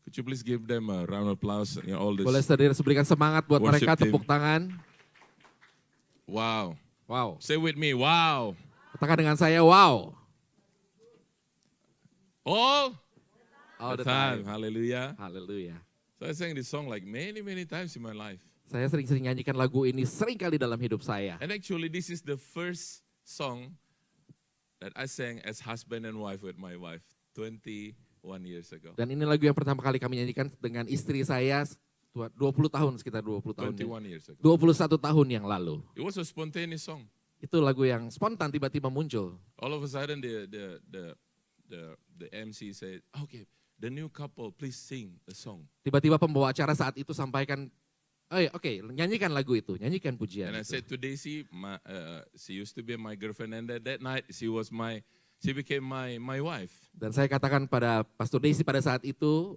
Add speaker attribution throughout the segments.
Speaker 1: Could
Speaker 2: you please give them a round of applause? You know, all this.
Speaker 1: Boleh saudara berikan semangat buat
Speaker 2: Worship
Speaker 1: mereka,
Speaker 2: team.
Speaker 1: tepuk tangan.
Speaker 2: Wow.
Speaker 1: Wow.
Speaker 2: Say with me, wow.
Speaker 1: Katakan dengan saya, wow.
Speaker 2: All
Speaker 1: All
Speaker 2: the
Speaker 1: the time.
Speaker 2: Hallelujah.
Speaker 1: Haleluya.
Speaker 2: So I sang this song like many times in my life.
Speaker 1: Saya sering-sering nyanyikan lagu ini sering kali dalam hidup saya.
Speaker 2: And actually this is the first song that I sang as husband and wife with my wife 21 years ago.
Speaker 1: Dan ini lagu yang pertama kali kami nyanyikan dengan istri saya 20 tahun, sekitar 20 tahun.
Speaker 2: 21 years ago.
Speaker 1: 21 tahun yang lalu.
Speaker 2: It was a spontaneous song.
Speaker 1: Itu lagu yang spontan tiba-tiba muncul.
Speaker 2: All of a sudden the MC said, okay, the new couple please sing a song.
Speaker 1: Tiba-tiba pembawa acara saat itu sampaikan, oke, nyanyikan lagu itu, nyanyikan pujian.
Speaker 2: And I
Speaker 1: itu.
Speaker 2: said to Daisy, she used to be my girlfriend, and that night she became my wife.
Speaker 1: Dan saya katakan pada Pastor Daisy pada saat itu,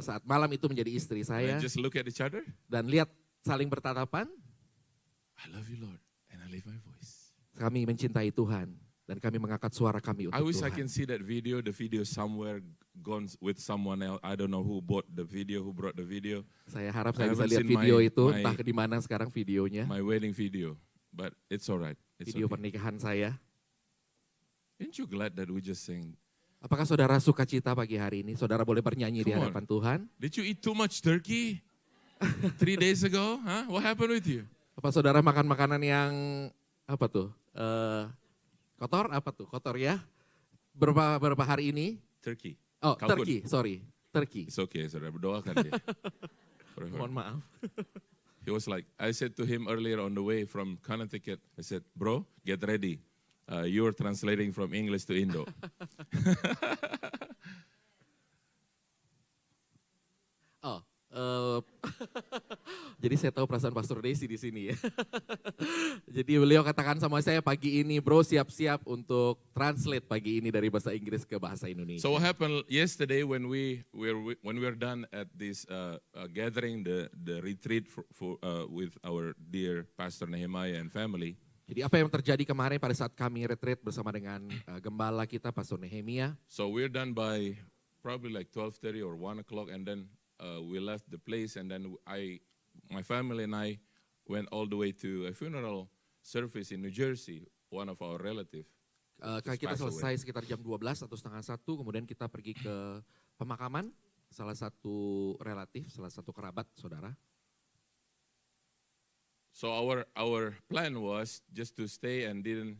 Speaker 1: saat malam itu menjadi istri saya.
Speaker 2: And just look at each other.
Speaker 1: Dan lihat saling bertatapan.
Speaker 2: I love you, Lord, and I lift my voice.
Speaker 1: Kami mencintai Tuhan dan kami mengangkat suara kami untuk
Speaker 2: I wish
Speaker 1: Tuhan.
Speaker 2: I can see that video. The video somewhere gone with someone else. I don't know who bought the video, who brought the video.
Speaker 1: Saya harap
Speaker 2: I
Speaker 1: saya bisa
Speaker 2: haven't
Speaker 1: lihat
Speaker 2: seen
Speaker 1: video itu,
Speaker 2: my-
Speaker 1: entah di mana sekarang videonya.
Speaker 2: My wedding video, but it's all right. It's
Speaker 1: Video
Speaker 2: okay.
Speaker 1: pernikahan saya.
Speaker 2: Aren't you glad that we just sang?
Speaker 1: Apakah saudara suka cita pagi hari ini? Saudara boleh bernyanyi di
Speaker 2: Come on.
Speaker 1: hadapan Tuhan?
Speaker 2: Did you eat too much turkey 3 days ago? Huh? What happened with you?
Speaker 1: Apa saudara makan makanan yang apa tuh? Kotor apa tuh? Kotor ya? Berapa hari ini?
Speaker 2: Turkey.
Speaker 1: Oh,
Speaker 2: Kalkun.
Speaker 1: turkey, sorry. Turkey.
Speaker 2: It's okay, saudara. Berdoakan dia. For her.
Speaker 1: Mohon maaf.
Speaker 2: He was like, I said to him earlier on the way from Connecticut, I said, bro, get ready. You're translating from English to Indo.
Speaker 1: Jadi saya tahu perasaan Pastor Desi di sini ya. Jadi beliau katakan sama saya pagi ini, bro siap-siap untuk translate pagi ini dari bahasa Inggris ke bahasa Indonesia.
Speaker 2: So what happened yesterday when we were done at this gathering, the retreat with our dear Pastor Nehemiah and family.
Speaker 1: Jadi apa yang terjadi kemarin pada saat kami retreat bersama dengan gembala kita, Pastor Nehemia.
Speaker 2: So we're done by probably like 12:30 or 1 o'clock, and then we left the place, and then my family and I went all the way to a funeral service in New Jersey, one of our relative.
Speaker 1: Kita selesai sekitar jam 12 atau setengah 1, kemudian kita pergi ke pemakaman salah satu relatif, salah satu kerabat saudara.
Speaker 2: So our plan was just to stay and didn't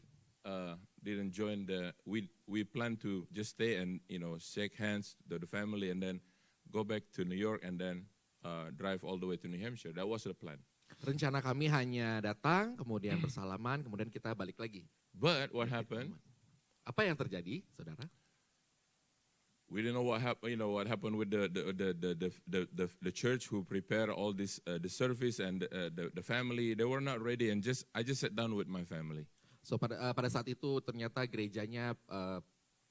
Speaker 2: join we planned to just stay and shake hands to the family and then go back to New York and then drive all the way to New Hampshire. That was the plan.
Speaker 1: Rencana kami hanya datang, kemudian bersalaman, kemudian kita balik lagi.
Speaker 2: But what happened?
Speaker 1: Apa yang terjadi, saudara?
Speaker 2: We didn't know what happened. What happened with the church who prepared all this the service and the family. They were not ready, and I just sat down with my family.
Speaker 1: So pada saat itu ternyata gerejanya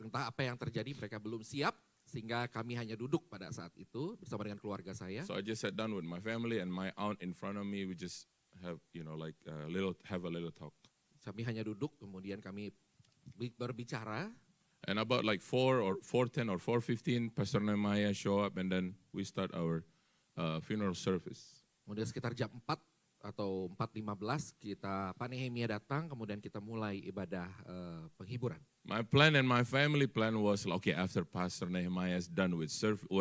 Speaker 1: entah apa yang terjadi, mereka belum siap. Sehingga kami hanya duduk pada saat itu bersama dengan keluarga saya.
Speaker 2: So I just sat down with my family and my aunt in front of me. We just have have a little talk.
Speaker 1: Kami hanya duduk, kemudian kami berbicara.
Speaker 2: And about like 4:10 or 4:15, Pastor Nehemiah show up and then we start our funeral service.
Speaker 1: Kemudian sekitar jam 4 atau 4:15 Pak Nehemia datang, kemudian kita mulai ibadah penghiburan.
Speaker 2: My plan and my family plan was, okay, after Pastor Nehemiah is done with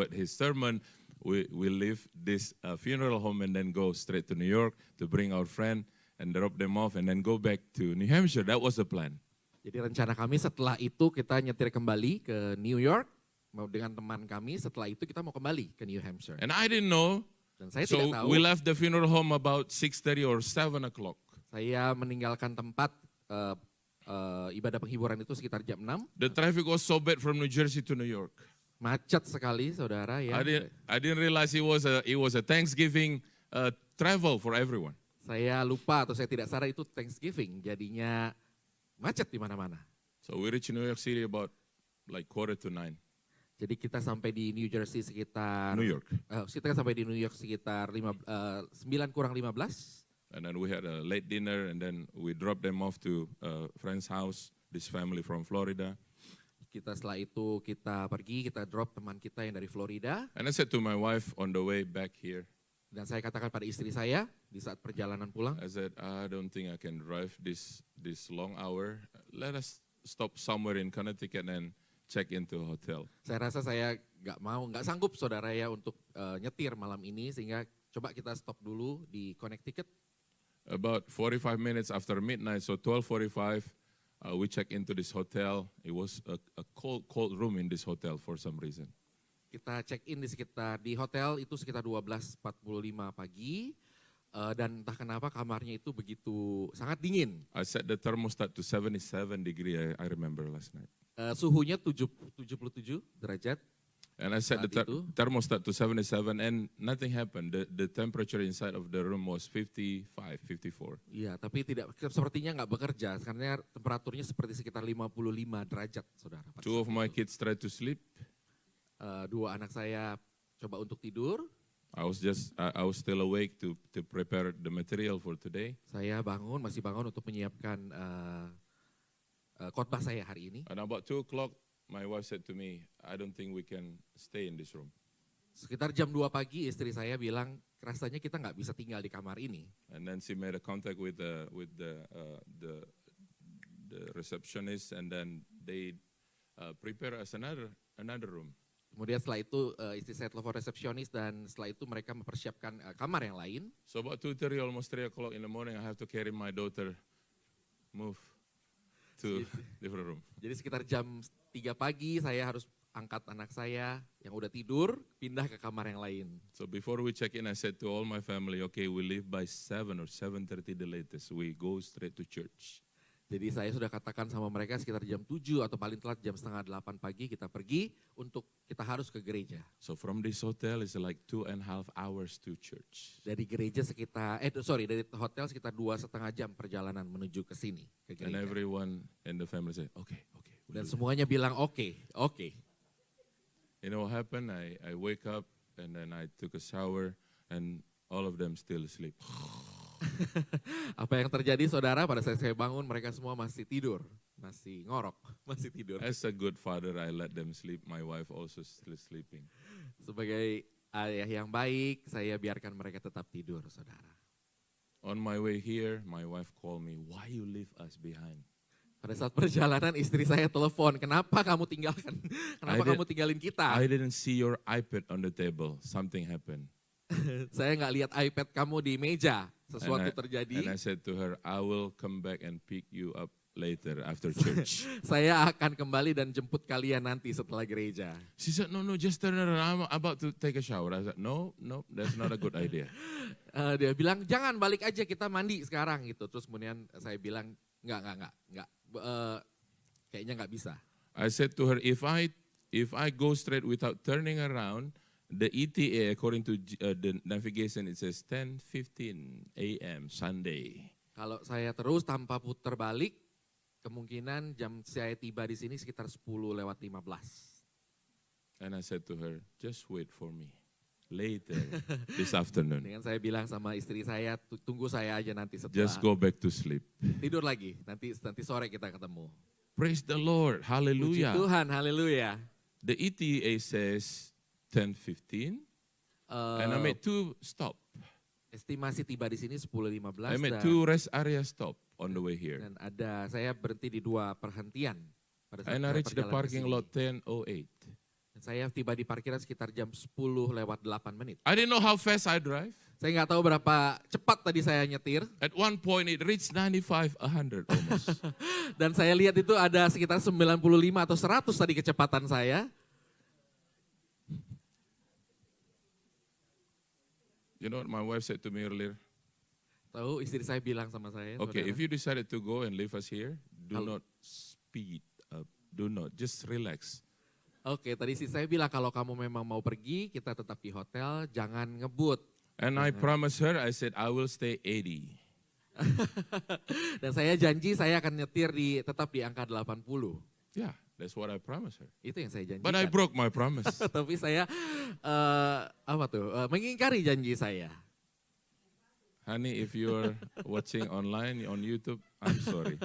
Speaker 2: his sermon, we leave this funeral home and then go straight to New York to bring our friend and drop them off and then go back to New Hampshire. That was the plan.
Speaker 1: Jadi rencana kami setelah itu kita nyetir kembali ke New York dengan teman kami. Setelah itu kita mau kembali ke New Hampshire.
Speaker 2: And I didn't know.
Speaker 1: Dan saya
Speaker 2: So
Speaker 1: tidak tahu.
Speaker 2: we left the funeral home about 6:30 or 7 o'clock.
Speaker 1: Saya meninggalkan tempat ibadah penghiburan itu sekitar jam 6.
Speaker 2: The traffic was so bad from New Jersey to New York.
Speaker 1: Macet sekali, saudara ya.
Speaker 2: I didn't realize it was a Thanksgiving travel for everyone.
Speaker 1: Saya lupa atau saya tidak sadar itu Thanksgiving, jadinya macet di mana-mana.
Speaker 2: So we reached New York City about like 8:45.
Speaker 1: Jadi kita sampai di New Jersey sekitar
Speaker 2: New York.
Speaker 1: Kita sampai di New York sekitar 9:15.
Speaker 2: And then we had a late dinner and then we dropped them off to a friend's house, this family from Florida.
Speaker 1: Setelah itu kita pergi, kita drop teman kita yang dari Florida.
Speaker 2: And I said to my wife on the way back here,
Speaker 1: Dan saya katakan pada istri saya di saat perjalanan pulang,
Speaker 2: I said, I don't think I can drive this long hour. Let us stop somewhere in Connecticut and check into a hotel.
Speaker 1: saya rasa saya nggak sanggup saudara ya untuk nyetir malam ini, sehingga coba kita stop dulu di Connecticut.
Speaker 2: About 45 minutes after midnight, so 12:45, we check into this hotel. It was a cold room in this hotel for some reason.
Speaker 1: Kita check in di hotel itu sekitar 12.45 pagi, dan entah kenapa kamarnya itu begitu sangat dingin.
Speaker 2: I set the thermostat to 77 degree, I remember last night.
Speaker 1: Suhunya 77 derajat.
Speaker 2: And I set the
Speaker 1: Saat itu.
Speaker 2: thermostat to 77 and nothing happened. The temperature inside of the room was 55, 54.
Speaker 1: Iya, tapi sepertinya nggak bekerja karena temperaturnya seperti sekitar 55 derajat, saudara. pada
Speaker 2: Two
Speaker 1: saat
Speaker 2: of my
Speaker 1: itu.
Speaker 2: kids tried to sleep.
Speaker 1: Dua anak saya coba untuk tidur.
Speaker 2: I was still awake to prepare the material for today.
Speaker 1: Saya masih bangun untuk menyiapkan khotbah saya hari ini.
Speaker 2: And about 2 o'clock, my wife said to me, I don't think we can stay in this room.
Speaker 1: Sekitar jam 2 pagi istri saya bilang, rasanya kita nggak bisa tinggal di kamar ini.
Speaker 2: And then she made a contact with the receptionist, and then they prepare us another room.
Speaker 1: Kemudian setelah itu istri saya telepon resepsionis dan setelah itu mereka mempersiapkan kamar yang lain.
Speaker 2: So about 2:30, almost 3 o'clock in the morning, I have to carry my daughter, move to different room.
Speaker 1: Jadi sekitar jam 3 pagi saya harus angkat anak saya yang udah tidur, pindah ke kamar yang lain.
Speaker 2: So before we check in, I said to all my family, okay, we leave by 7 or 7:30 the latest. We go straight to church.
Speaker 1: Jadi saya sudah katakan sama mereka sekitar jam 7 atau paling telat jam setengah 8 pagi kita pergi untuk kita harus ke gereja.
Speaker 2: So from this hotel, it's like 2.5 hours to church.
Speaker 1: Dari gereja dari hotel sekitar 2,5 jam perjalanan menuju ke sini, ke
Speaker 2: And
Speaker 1: gereja.
Speaker 2: everyone in the family said, okay. we'll
Speaker 1: Dan
Speaker 2: do that."
Speaker 1: semuanya bilang oke.
Speaker 2: You know what happened? I wake up and then I took a shower and all of them still asleep.
Speaker 1: Apa yang terjadi saudara pada saat saya bangun mereka semua masih tidur, masih ngorok, masih tidur.
Speaker 2: As a good father, I let them sleep. My wife also still sleeping.
Speaker 1: Sebagai ayah yang baik, saya biarkan mereka tetap tidur, saudara.
Speaker 2: On my way here, my wife called me, why you leave us behind?
Speaker 1: Pada saat perjalanan istri saya telepon, kenapa kamu tinggalin kita?
Speaker 2: I didn't see your iPad on the table. Something happened.
Speaker 1: Saya nggak lihat iPad kamu di meja, sesuatu
Speaker 2: And
Speaker 1: terjadi.
Speaker 2: I said to her, I will come back and pick you up later after church.
Speaker 1: Saya akan kembali dan jemput kalian nanti setelah gereja.
Speaker 2: She said, no, just turn around. I'm about to take a shower. I said, no, that's not a good idea.
Speaker 1: Dia bilang, jangan balik aja kita mandi sekarang gitu. Terus kemudian saya bilang, enggak. Kayaknya nggak bisa.
Speaker 2: I said to her, if I go straight without turning around, the ETA according to the navigation it says 10:15 a.m. Sunday.
Speaker 1: Kalau saya terus tanpa putar balik, kemungkinan jam saya tiba di sini sekitar 10:15.
Speaker 2: And I said to her, just wait for me later this afternoon.
Speaker 1: Dengan saya bilang sama istri saya, tunggu saya aja nanti setelah
Speaker 2: Just go back to sleep.
Speaker 1: tidur lagi. Nanti sore kita ketemu.
Speaker 2: Praise the Lord.
Speaker 1: Puji
Speaker 2: Hallelujah.
Speaker 1: Tuhan, haleluya.
Speaker 2: The ETA says 10:15 and I made 2 stop.
Speaker 1: Estimasi tiba di sini 10:15
Speaker 2: I made
Speaker 1: dan,
Speaker 2: 2 rest area stop on the way here.
Speaker 1: dan saya berhenti di 2 perhentian. Pada saat
Speaker 2: And I
Speaker 1: saya
Speaker 2: reached the
Speaker 1: perjalanan ke
Speaker 2: parking
Speaker 1: sini.
Speaker 2: lot 10:08.
Speaker 1: Dan saya tiba di parkiran sekitar jam 10:08.
Speaker 2: I didn't know how fast I drive.
Speaker 1: Saya nggak tahu berapa cepat tadi saya nyetir.
Speaker 2: At one point it reached 95, 100 almost.
Speaker 1: Dan saya lihat itu ada sekitar 95 atau 100 tadi kecepatan saya.
Speaker 2: You know what my wife said to me earlier?
Speaker 1: Tahu istri saya bilang sama saya,
Speaker 2: Okay,
Speaker 1: saudara,
Speaker 2: if you decided to go and leave us here, do
Speaker 1: Hal-
Speaker 2: not speed up. Do not, just relax.
Speaker 1: Oke, tadi istri saya bilang kalau kamu memang mau pergi, kita tetap di hotel, jangan ngebut.
Speaker 2: And I promised her, I said, I will stay 80.
Speaker 1: Dan saya janji saya akan nyetir tetap di angka 80.
Speaker 2: Yeah, that's what I promised her.
Speaker 1: Itu yang saya janjikan.
Speaker 2: But I broke my promise.
Speaker 1: Tapi saya mengingkari janji saya.
Speaker 2: Honey, if you're watching online on YouTube, I'm sorry.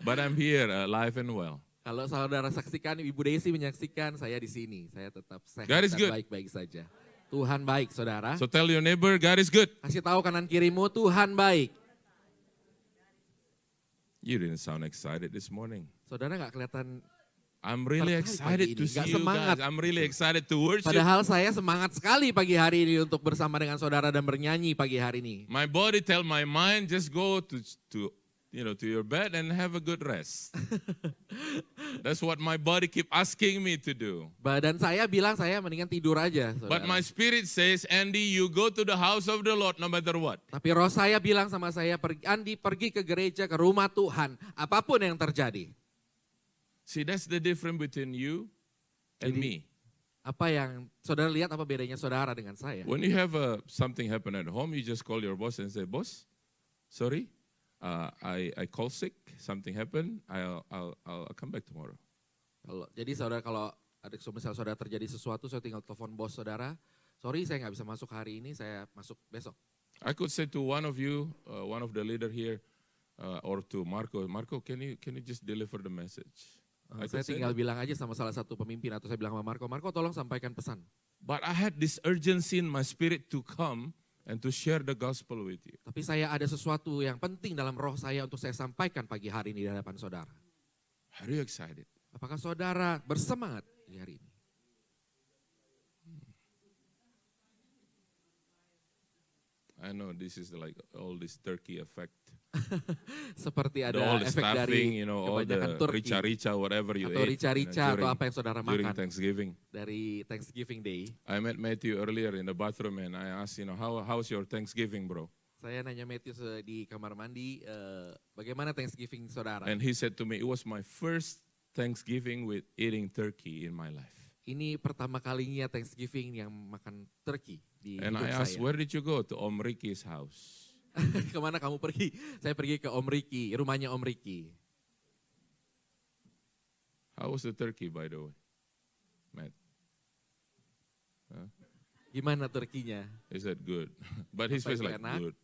Speaker 2: But I'm here, alive and well.
Speaker 1: Kalau saudara saksikan, Ibu Desi menyaksikan, saya di sini. Saya tetap sehat
Speaker 2: God is
Speaker 1: dan
Speaker 2: good.
Speaker 1: baik-baik saja. Tuhan baik, saudara.
Speaker 2: So tell your neighbor, God is good.
Speaker 1: Kasih tahu kanan kirimu, Tuhan baik.
Speaker 2: You didn't sound excited this morning.
Speaker 1: Saudara nggak kelihatan,
Speaker 2: I'm really
Speaker 1: Tertarik
Speaker 2: excited
Speaker 1: pagi
Speaker 2: to
Speaker 1: ini,
Speaker 2: see
Speaker 1: nggak
Speaker 2: you
Speaker 1: semangat.
Speaker 2: guys. I'm really excited to worship.
Speaker 1: padahal saya semangat sekali pagi hari ini untuk bersama dengan saudara dan bernyanyi pagi hari ini.
Speaker 2: My body tell my mind just go to your bed and have a good rest. That's what my body keep asking me to do.
Speaker 1: Badan saya bilang saya mendingan tidur aja,
Speaker 2: But
Speaker 1: saudara.
Speaker 2: my spirit says, Andy, you go to the house of the Lord no matter what.
Speaker 1: Tapi roh saya bilang sama saya, Andi pergi ke gereja, ke rumah Tuhan, apapun yang terjadi.
Speaker 2: See, that's the difference between you and
Speaker 1: Jadi-
Speaker 2: me.
Speaker 1: Apa yang saudara lihat, apa bedanya saudara dengan saya?
Speaker 2: When you have something happen at home, you just call your boss and say, boss, sorry, I call sick, something happened, I'll come back tomorrow.
Speaker 1: Jadi saudara, kalau ada misalnya saudara terjadi sesuatu, saya tinggal telepon bos saudara, sorry saya nggak bisa masuk hari ini, saya masuk besok.
Speaker 2: I could say to one of you, one of the leader here, or to Marco, can you just deliver the message? I
Speaker 1: Saya
Speaker 2: could say
Speaker 1: tinggal
Speaker 2: that.
Speaker 1: bilang aja sama salah satu pemimpin, atau saya bilang sama Marco tolong sampaikan pesan.
Speaker 2: But I had this urgency in my spirit to come and to share the gospel with you.
Speaker 1: Tapi saya ada sesuatu yang penting dalam roh saya untuk saya sampaikan pagi hari ini di hadapan saudara.
Speaker 2: Are you excited?
Speaker 1: Apakah saudara bersemangat di hari ini?
Speaker 2: I know this is like all this turkey effect.
Speaker 1: Seperti
Speaker 2: All
Speaker 1: ada
Speaker 2: the
Speaker 1: efek
Speaker 2: stuffing,
Speaker 1: dari
Speaker 2: all
Speaker 1: kebanyakan
Speaker 2: the
Speaker 1: turki
Speaker 2: rica-rica, whatever you
Speaker 1: atau
Speaker 2: ate
Speaker 1: rica-rica atau apa yang saudara
Speaker 2: during
Speaker 1: makan
Speaker 2: Thanksgiving.
Speaker 1: dari Thanksgiving Day.
Speaker 2: I met Matthew earlier in the bathroom and I asked, how's your Thanksgiving, bro?
Speaker 1: Saya nanya Matthew di kamar mandi, bagaimana Thanksgiving saudara?
Speaker 2: And he said to me, it was my first Thanksgiving with eating turkey in my life.
Speaker 1: Ini pertama kalinya Thanksgiving yang makan turkey di
Speaker 2: And I
Speaker 1: hidup
Speaker 2: asked,
Speaker 1: saya.
Speaker 2: where did you go? To Om Ricky's house.
Speaker 1: Kemana kamu pergi? Saya pergi ke Om Ricky, rumahnya Om Ricky.
Speaker 2: How was the turkey, by the way, Matt?
Speaker 1: Gimana turkinya?
Speaker 2: He said good. But his
Speaker 1: Apa
Speaker 2: face
Speaker 1: itu
Speaker 2: like
Speaker 1: enak?
Speaker 2: good.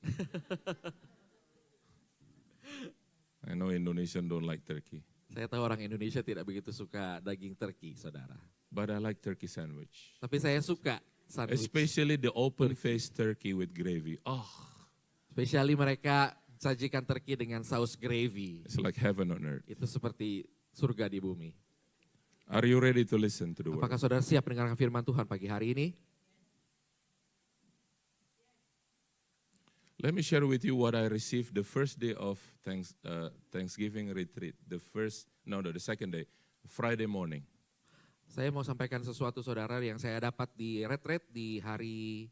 Speaker 2: I know Indonesian don't like turkey.
Speaker 1: Saya tahu orang Indonesia tidak begitu suka daging turki, saudara.
Speaker 2: But I like turkey sandwich.
Speaker 1: Tapi saya suka sandwich.
Speaker 2: Especially the open-faced turkey with gravy. Oh,
Speaker 1: Spesiali mereka sajikan turki dengan saus gravy.
Speaker 2: it's like heaven on earth.
Speaker 1: Itu seperti surga di bumi.
Speaker 2: Are you ready to listen to the word?
Speaker 1: Apakah saudara siap mendengarkan firman Tuhan pagi hari ini?
Speaker 2: Let me share with you what I received the first day of Thanksgiving retreat. The second day, Friday morning.
Speaker 1: Saya mau sampaikan sesuatu saudara yang saya dapat di retreat di hari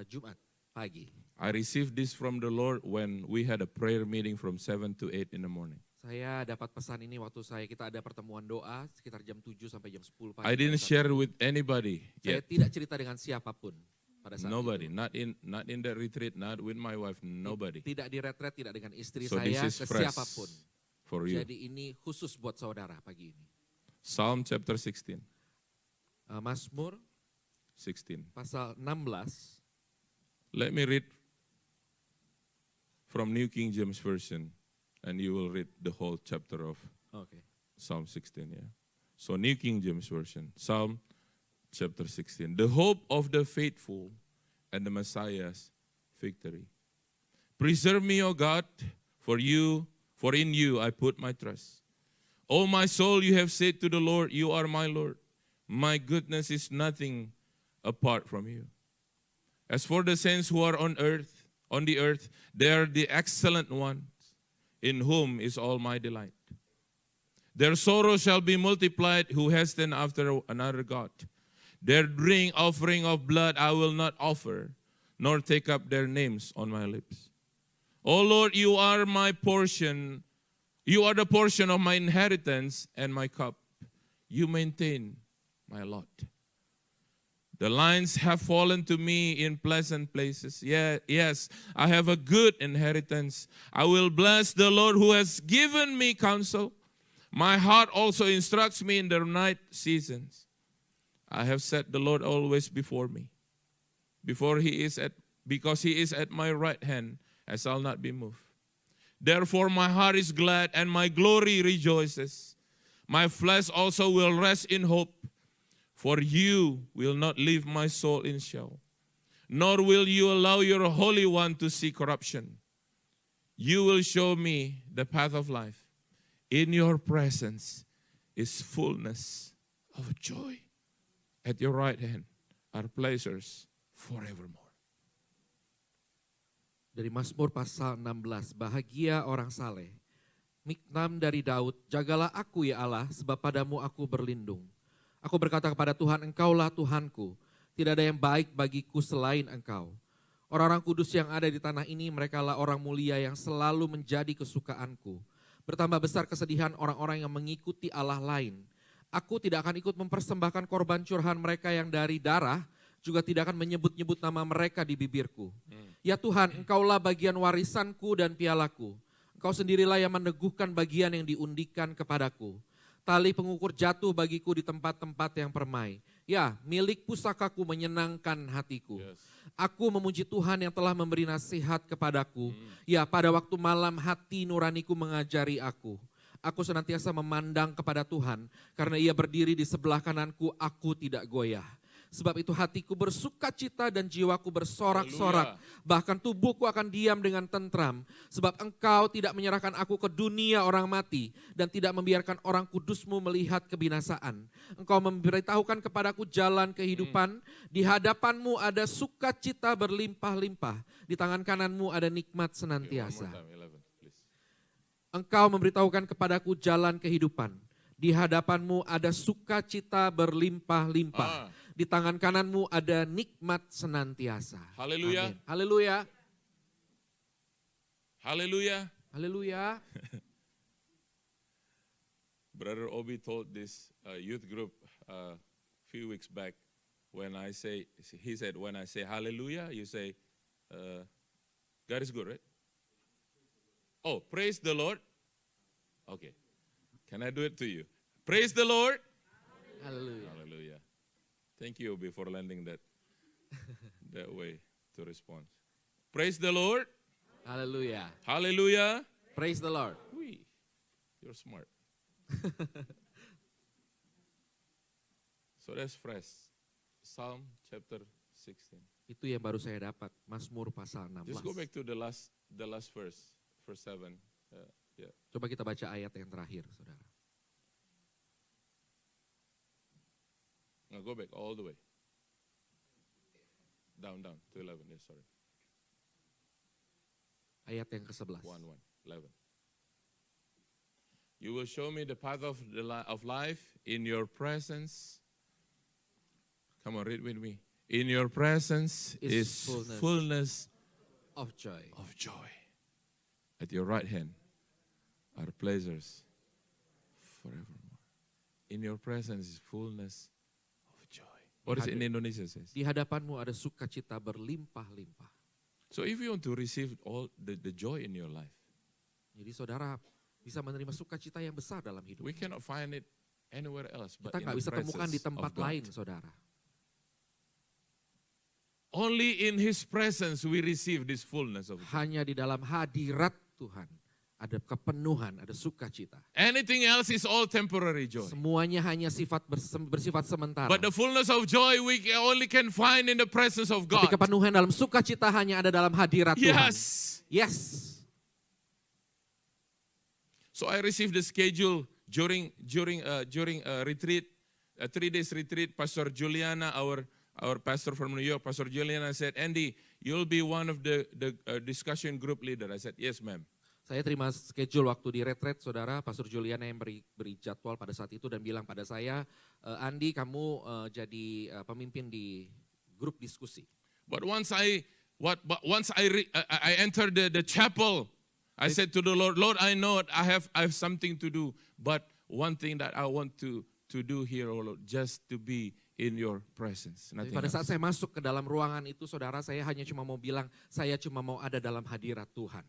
Speaker 1: Jumat pagi.
Speaker 2: I received this from the Lord when we had a prayer meeting from 7 to 8 in the morning.
Speaker 1: Saya dapat pesan ini waktu kita ada pertemuan doa sekitar jam 7 sampai jam 10 pagi.
Speaker 2: I didn't
Speaker 1: pada saat
Speaker 2: share
Speaker 1: itu.
Speaker 2: with anybody
Speaker 1: Saya
Speaker 2: yet.
Speaker 1: tidak cerita dengan siapapun pada saat
Speaker 2: Nobody,
Speaker 1: itu.
Speaker 2: not in the retreat, not with my wife, nobody.
Speaker 1: Tidak di retreat, tidak dengan istri
Speaker 2: So
Speaker 1: saya,
Speaker 2: this is
Speaker 1: ke
Speaker 2: fresh
Speaker 1: siapapun.
Speaker 2: for you.
Speaker 1: Jadi ini khusus buat saudara pagi ini.
Speaker 2: Psalm chapter 16.
Speaker 1: Mazmur
Speaker 2: 16.
Speaker 1: pasal 16.
Speaker 2: Let me read from New King James Version, and you will read the whole chapter of
Speaker 1: Oke.
Speaker 2: Psalm 16. Yeah. So New King James Version, Psalm chapter 16. The hope of the faithful and the Messiah's victory. Preserve me, O God, for in you I put my trust. O my soul, you have said to the Lord, you are my Lord. My goodness is nothing apart from you. As for the saints who are on the earth, they are the excellent ones, in whom is all my delight. Their sorrow shall be multiplied who hasten after another God. Their drink offering of blood I will not offer, nor take up their names on my lips. O Lord, you are my portion. You are the portion of my inheritance and my cup. You maintain my lot. The lines have fallen to me in pleasant places. Yeah, yes, I have a good inheritance. I will bless the Lord who has given me counsel. My heart also instructs me in the night seasons. I have set the Lord always before me. Because he is at my right hand, I shall not be moved. Therefore my heart is glad and my glory rejoices. my flesh also will rest in hope. For you will not leave my soul in Sheol, nor will you allow your Holy One to see corruption. You will show me the path of life. In your presence is fullness of joy. At your right hand are pleasures forevermore.
Speaker 1: Dari Mazmur pasal 16, bahagia orang saleh. Miknam dari Daud, jagalah aku ya Allah, sebab padamu aku berlindung. Aku berkata kepada Tuhan, Engkaulah Tuhanku, tidak ada yang baik bagiku selain Engkau. Orang-orang kudus yang ada di tanah ini, merekalah orang mulia yang selalu menjadi kesukaanku. Bertambah besar kesedihan orang-orang yang mengikuti Allah lain. Aku tidak akan ikut mempersembahkan korban curahan mereka yang dari darah, juga tidak akan menyebut-nyebut nama mereka di bibirku. Ya Tuhan, Engkaulah bagian warisanku dan pialaku. Engkau sendirilah yang meneguhkan bagian yang diundikan kepadaku. Tali pengukur jatuh bagiku di tempat-tempat yang permai. Ya, milik pusakaku menyenangkan hatiku.
Speaker 2: Yes.
Speaker 1: Aku memuji Tuhan yang telah memberi nasihat kepadaku. Ya, pada waktu malam hati nuraniku mengajari aku. Aku senantiasa memandang kepada Tuhan, karena Ia berdiri di sebelah kananku, aku tidak goyah. Sebab itu hatiku bersuka cita dan jiwaku bersorak-sorak. Bahkan tubuhku akan diam dengan tentram. Sebab Engkau tidak menyerahkan aku ke dunia orang mati dan tidak membiarkan orang kudusmu melihat kebinasaan. Engkau memberitahukan kepadaku jalan kehidupan. Di hadapanmu ada sukacita berlimpah-limpah. Di tangan kananmu ada nikmat senantiasa. Engkau memberitahukan kepadaku jalan kehidupan. Di hadapanmu ada sukacita berlimpah-limpah. Di tangan kananmu ada nikmat senantiasa.
Speaker 2: Haleluya.
Speaker 1: Amin. Haleluya.
Speaker 2: Haleluya.
Speaker 1: Haleluya.
Speaker 2: Brother Obi told this youth group a few weeks back he said, when I say hallelujah, you say, God is good, right? Oh, praise the Lord. Okay. Can I do it to you? Praise the Lord.
Speaker 1: Haleluya.
Speaker 2: Hallelujah. Thank you, Obi, for lending that way to respond. Praise the Lord.
Speaker 1: Haleluya.
Speaker 2: Hallelujah.
Speaker 1: Praise the Lord.
Speaker 2: Wee, you're smart. So that's fresh. Psalm chapter 16.
Speaker 1: Itu yang baru saya dapat, Mazmur pasal 16.
Speaker 2: Just go back to the last verse, verse 7. Yeah.
Speaker 1: Coba kita baca ayat yang terakhir, saudara.
Speaker 2: Now go back all the way. Down to 11. Yes, sorry.
Speaker 1: Ayat yang ke-11.
Speaker 2: 11. You will show me the path of life in your presence. Come on, read with me. In your presence is fullness
Speaker 1: of joy.
Speaker 2: Of joy. At your right hand are pleasures forevermore. In your presence is fullness of joy. What is it in Indonesia says?
Speaker 1: Di hadapanmu ada sukacita berlimpah-limpah.
Speaker 2: So if you want to receive all the joy in your life,
Speaker 1: jadi saudara bisa menerima sukacita yang besar dalam hidup.
Speaker 2: we cannot find it anywhere else but
Speaker 1: Kita
Speaker 2: in
Speaker 1: nggak
Speaker 2: the
Speaker 1: bisa temukan di
Speaker 2: presence
Speaker 1: tempat
Speaker 2: of God.
Speaker 1: lain, saudara.
Speaker 2: Only in His presence we receive this fullness of joy.
Speaker 1: Hanya di dalam hadirat Tuhan ada kepenuhan, ada sukacita.
Speaker 2: Anything else is all temporary joy.
Speaker 1: Semuanya hanya bersifat sementara.
Speaker 2: But the fullness of joy we only can find in the presence of
Speaker 1: Tapi
Speaker 2: God.
Speaker 1: kepenuhan dalam sukacita hanya ada dalam hadirat Tuhan.
Speaker 2: Yes.
Speaker 1: Yes.
Speaker 2: So I received the schedule during retreat, a 3 days retreat. Pastor Juliana, our pastor from New York, Pastor Juliana said, Andy, you'll be one of the discussion group leader. I said, yes, ma'am.
Speaker 1: Saya terima schedule waktu di retreat, saudara. Pastor Juliana yang beri jadwal pada saat itu dan bilang pada saya, Andi, kamu jadi pemimpin di grup diskusi.
Speaker 2: But once I entered the chapel, I said to the Lord, Lord, I know I have something to do, but one thing that I want to do here, oh Lord, just to be in your presence.
Speaker 1: Pada saat saya masuk ke dalam ruangan itu, saudara, saya hanya cuma mau bilang, saya cuma mau ada dalam hadirat Tuhan.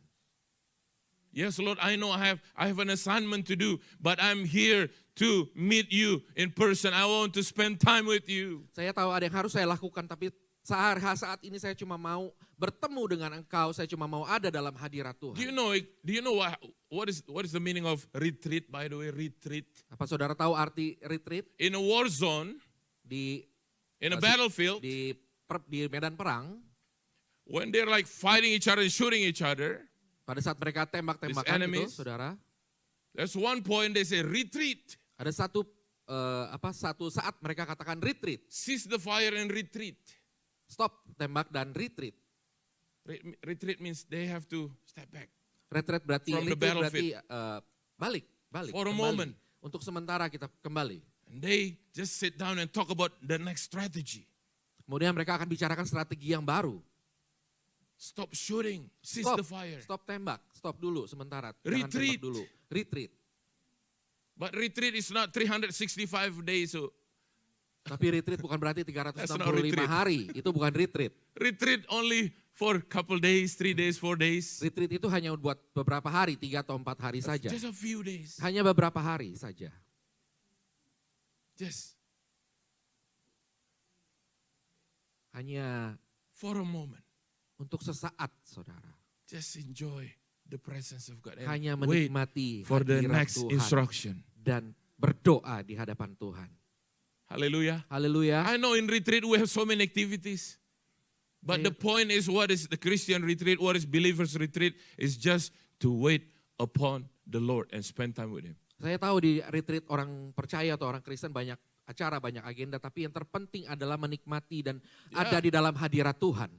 Speaker 2: Yes, Lord, I know I have an assignment to do, but I'm here to meet you in person. I want to spend time with you.
Speaker 1: Saya tahu ada yang harus saya lakukan, tapi saat ini saya cuma mau bertemu dengan engkau, saya cuma mau ada dalam hadirat
Speaker 2: Do
Speaker 1: Tuhan.
Speaker 2: you know what is the meaning of retreat, by the way, retreat?
Speaker 1: Apa saudara tahu arti retreat?
Speaker 2: In a war zone,
Speaker 1: Di
Speaker 2: in a battlefield,
Speaker 1: di medan perang,
Speaker 2: when they're like fighting each other and shooting each other,
Speaker 1: pada saat mereka tembak-tembakan
Speaker 2: These
Speaker 1: itu,
Speaker 2: enemies.
Speaker 1: saudara,
Speaker 2: there's one point they say retreat.
Speaker 1: ada satu saat mereka katakan retreat,
Speaker 2: Cease the fire and retreat.
Speaker 1: stop tembak dan retreat.
Speaker 2: Retreat means they have to step back.
Speaker 1: Retreat berarti
Speaker 2: From the
Speaker 1: retreat berarti balik
Speaker 2: For a
Speaker 1: kembali.
Speaker 2: moment.
Speaker 1: Untuk sementara kita kembali.
Speaker 2: And they just sit down and talk about the next strategy.
Speaker 1: Kemudian mereka akan bicarakan strategi yang baru.
Speaker 2: Stop shooting. Cease
Speaker 1: Stop,
Speaker 2: the fire.
Speaker 1: stop tembak, stop dulu sementara. Jangan
Speaker 2: Retreat.
Speaker 1: tembak dulu. Retreat.
Speaker 2: But retreat is not 365 days. So
Speaker 1: Tapi retreat bukan berarti
Speaker 2: That's not
Speaker 1: 365
Speaker 2: retreat.
Speaker 1: hari. Itu bukan retreat.
Speaker 2: retreat only for a couple days, 3 days, 4 days.
Speaker 1: Retreat itu hanya buat beberapa hari, 3 atau 4 hari saja.
Speaker 2: Just a few days.
Speaker 1: Hanya beberapa hari saja.
Speaker 2: Just
Speaker 1: Hanya
Speaker 2: for a moment.
Speaker 1: untuk sesaat, saudara.
Speaker 2: Just enjoy the presence of God. And
Speaker 1: Hanya
Speaker 2: wait
Speaker 1: menikmati
Speaker 2: for the
Speaker 1: hadirat
Speaker 2: next
Speaker 1: Tuhan.
Speaker 2: instruction.
Speaker 1: Dan berdoa di hadapan Tuhan.
Speaker 2: Hallelujah.
Speaker 1: Haleluya.
Speaker 2: I know in retreat we have so many activities. But the point is, what is the Christian retreat? What is believers retreat? Is just to wait upon the Lord and spend time with Him.
Speaker 1: Saya tahu di retreat orang percaya atau orang Kristen banyak acara, banyak agenda. Tapi yang terpenting adalah menikmati dan ada di dalam hadirat Tuhan.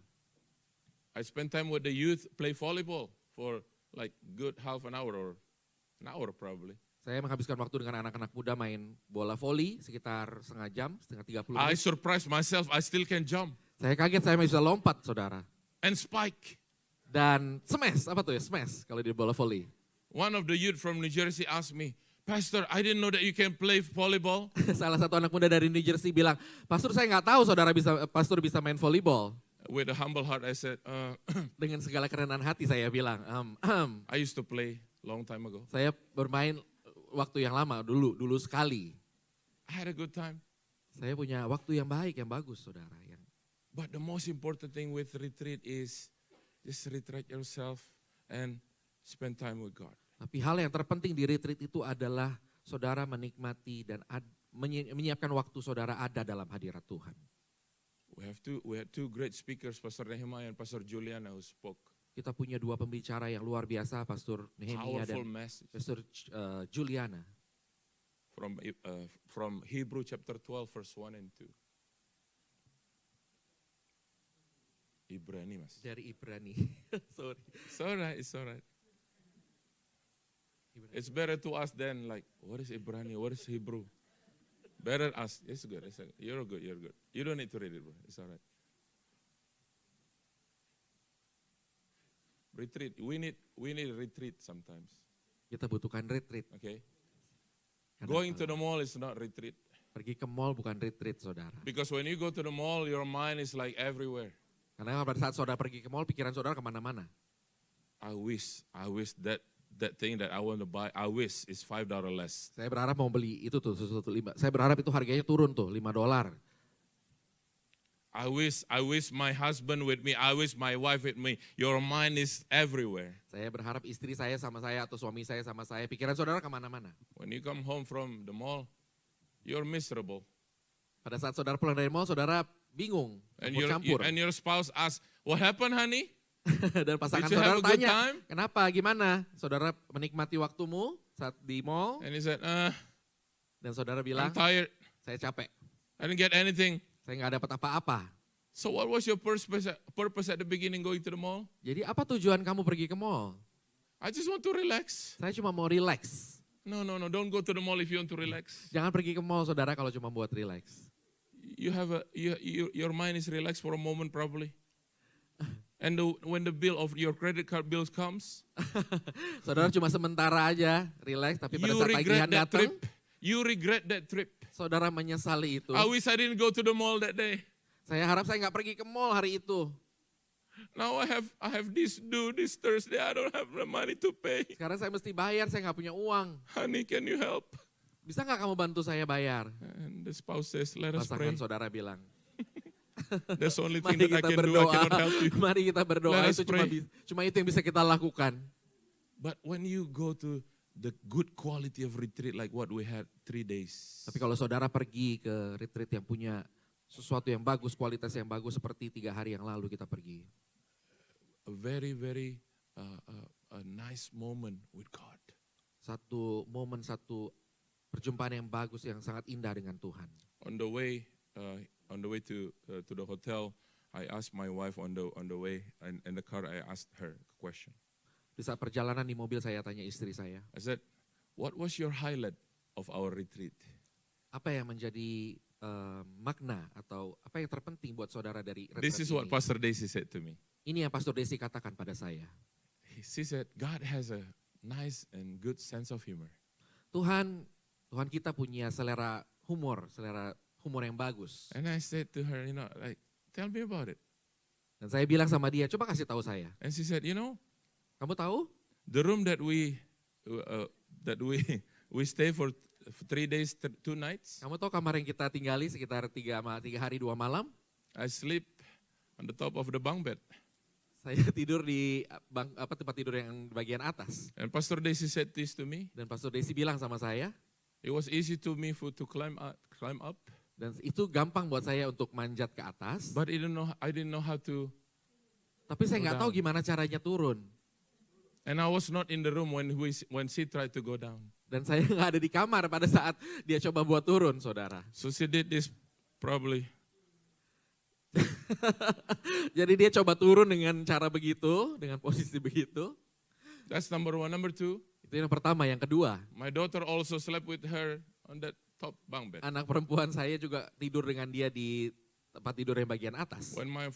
Speaker 2: I spend time with the youth, play volleyball for like good half an hour or an hour probably.
Speaker 1: Saya menghabiskan waktu dengan anak-anak muda main bola voli sekitar setengah jam, setengah 30
Speaker 2: I
Speaker 1: menit.
Speaker 2: surprised myself, I still can jump
Speaker 1: Saya kaget saya bisa lompat, saudara.
Speaker 2: and spike.
Speaker 1: Dan smash, apa tuh ya smash kalau di bola voli.
Speaker 2: One of the youth from New Jersey asked me, Pastor, I didn't know that you can play volleyball.
Speaker 1: Salah satu anak muda dari New Jersey bilang, Pastor saya nggak tahu Pastor bisa main volleyball.
Speaker 2: With a humble heart, I said,
Speaker 1: Dengan segala kerenan hati saya bilang,
Speaker 2: I used to play long time ago.
Speaker 1: saya bermain waktu yang lama, dulu sekali.
Speaker 2: I had a good time.
Speaker 1: Saya punya waktu yang baik, yang bagus, saudara.
Speaker 2: But the most important thing with retreat is just retreat yourself and spend time with God.
Speaker 1: Tapi hal yang terpenting di retreat itu adalah saudara menikmati dan menyiapkan waktu saudara ada dalam hadirat Tuhan.
Speaker 2: We had two great speakers, Pastor Nehemiah and Pastor Juliana, who spoke.
Speaker 1: Kita punya dua pembicara yang luar biasa, Pastor Nehemia
Speaker 2: Powerful
Speaker 1: dan
Speaker 2: message
Speaker 1: Pastor Juliana.
Speaker 2: from Hebrew chapter 12, verse 1 and 2. Ibrani, Mas.
Speaker 1: Dari Ibrani. Sorry.
Speaker 2: It's all right. It's better to ask than like, what is Ibrani, what is Hebrew? Better ask. It's good. You're good. You don't need to read it, bro. It's all right. Retreat. We need retreat sometimes.
Speaker 1: Kita butuhkan retreat.
Speaker 2: Okay.
Speaker 1: Kadang-kadang.
Speaker 2: Going to the mall is not retreat.
Speaker 1: Pergi ke mall bukan retreat, saudara.
Speaker 2: Because when you go to the mall, your mind is like everywhere.
Speaker 1: Karena pada saat saudara pergi ke mall, pikiran saudara kemana-mana.
Speaker 2: I wish that thing that I want to buy, I wish is $5 less.
Speaker 1: Saya berharap mau beli itu tuh, sesuatu 5. Saya berharap itu harganya turun tuh, $5.
Speaker 2: I wish my husband with me. I wish my wife with me. Your mind is everywhere.
Speaker 1: Saya berharap istri saya sama saya atau suami saya sama saya, pikiran saudara kemana-mana.
Speaker 2: When you come home from the mall, you're miserable.
Speaker 1: Pada saat saudara pulang dari mall, saudara bingung, campur.
Speaker 2: And your spouse asks, what happened, honey?
Speaker 1: Dan pasangan
Speaker 2: Did you
Speaker 1: saudara
Speaker 2: have a good
Speaker 1: tanya,
Speaker 2: time?
Speaker 1: kenapa, gimana? Saudara menikmati waktumu saat di mall,
Speaker 2: And he said,
Speaker 1: dan saudara
Speaker 2: I'm
Speaker 1: bilang,
Speaker 2: tired.
Speaker 1: saya capek,
Speaker 2: I didn't get anything.
Speaker 1: saya nggak dapat apa-apa.
Speaker 2: So what was your purpose at the beginning going to the mall?
Speaker 1: Jadi apa tujuan kamu pergi ke mall?
Speaker 2: I just want to relax.
Speaker 1: Saya cuma mau relax.
Speaker 2: No. Don't go to the mall if you want to relax.
Speaker 1: Jangan pergi ke mall, saudara, kalau cuma buat relax.
Speaker 2: Your mind is relaxed for a moment probably. And when the bill of your credit card bills comes,
Speaker 1: Saudara cuma sementara aja relax, tapi pada
Speaker 2: you
Speaker 1: saat tagihan
Speaker 2: regret that
Speaker 1: datang,
Speaker 2: trip. You regret that trip.
Speaker 1: saudara menyesali itu.
Speaker 2: I wish I didn't go to the mall that day.
Speaker 1: Saya harap saya nggak pergi ke mall hari itu.
Speaker 2: Now I have this due this Thursday. I don't have the money to pay.
Speaker 1: Sekarang saya mesti bayar, saya nggak punya uang.
Speaker 2: Honey, can you help?
Speaker 1: Bisa nggak kamu bantu saya bayar?
Speaker 2: And the spouse says, let us pray.
Speaker 1: Pasangan saudara bilang,
Speaker 2: That's the only thing
Speaker 1: Mari
Speaker 2: that I
Speaker 1: kita
Speaker 2: can do. I
Speaker 1: berdoa.
Speaker 2: cannot help you.
Speaker 1: Mari kita berdoa.
Speaker 2: Let us
Speaker 1: Itu
Speaker 2: pray.
Speaker 1: cuma itu yang bisa kita lakukan.
Speaker 2: But when you go to the good quality of retreat like what we had 3 days,
Speaker 1: Tapi kalau saudara pergi ke retreat yang punya sesuatu yang bagus, kualitas yang bagus seperti 3 hari yang lalu kita pergi.
Speaker 2: a very, very a nice moment with God.
Speaker 1: Satu momen, satu perjumpaan yang bagus, yang sangat indah dengan Tuhan.
Speaker 2: On the way to the hotel, I asked my wife on the way in the car. I asked her a question.
Speaker 1: Di saat perjalanan di mobil saya tanya istri saya,
Speaker 2: I said, "What was your highlight of our retreat?"
Speaker 1: apa yang menjadi makna atau apa yang terpenting buat saudara dari retreat
Speaker 2: This is what
Speaker 1: ini?
Speaker 2: Pastor Daisy said to me.
Speaker 1: Ini yang Pastor Desi katakan pada saya.
Speaker 2: She said, "God has a nice and good sense of humor."
Speaker 1: Tuhan kita punya selera humor yang bagus.
Speaker 2: And I said to her, like, tell me about it.
Speaker 1: Dan saya bilang sama dia, coba kasih tahu saya.
Speaker 2: And she said,
Speaker 1: Kamu tahu?
Speaker 2: the room that we we stay for 3 days, 2 nighs.
Speaker 1: Kamu tahu kamar yang kita tinggali sekitar 3 hari 2 malam?
Speaker 2: I sleep on the top of the bunk bed.
Speaker 1: Saya tidur di tempat tidur yang bagian atas.
Speaker 2: And Pastor Daisy said this to me.
Speaker 1: Dan Pastor Desi bilang sama saya,
Speaker 2: It was easy to me to climb up,
Speaker 1: dan itu gampang buat saya untuk manjat ke atas.
Speaker 2: but I didn't know how to.
Speaker 1: Tapi saya
Speaker 2: Go
Speaker 1: nggak tahu
Speaker 2: down.
Speaker 1: gimana caranya turun.
Speaker 2: And I was not in the room when she tried to go down.
Speaker 1: Dan saya nggak ada di kamar pada saat dia coba buat turun, saudara.
Speaker 2: So she did this probably.
Speaker 1: Jadi dia coba turun dengan cara begitu, dengan posisi begitu.
Speaker 2: That's number 1. Number 2,
Speaker 1: Itu yang pertama. Yang kedua,
Speaker 2: my daughter also slept with her on that top bunk bed.
Speaker 1: anak perempuan saya juga tidur dengan dia di tempat tidur yang bagian atas.
Speaker 2: When my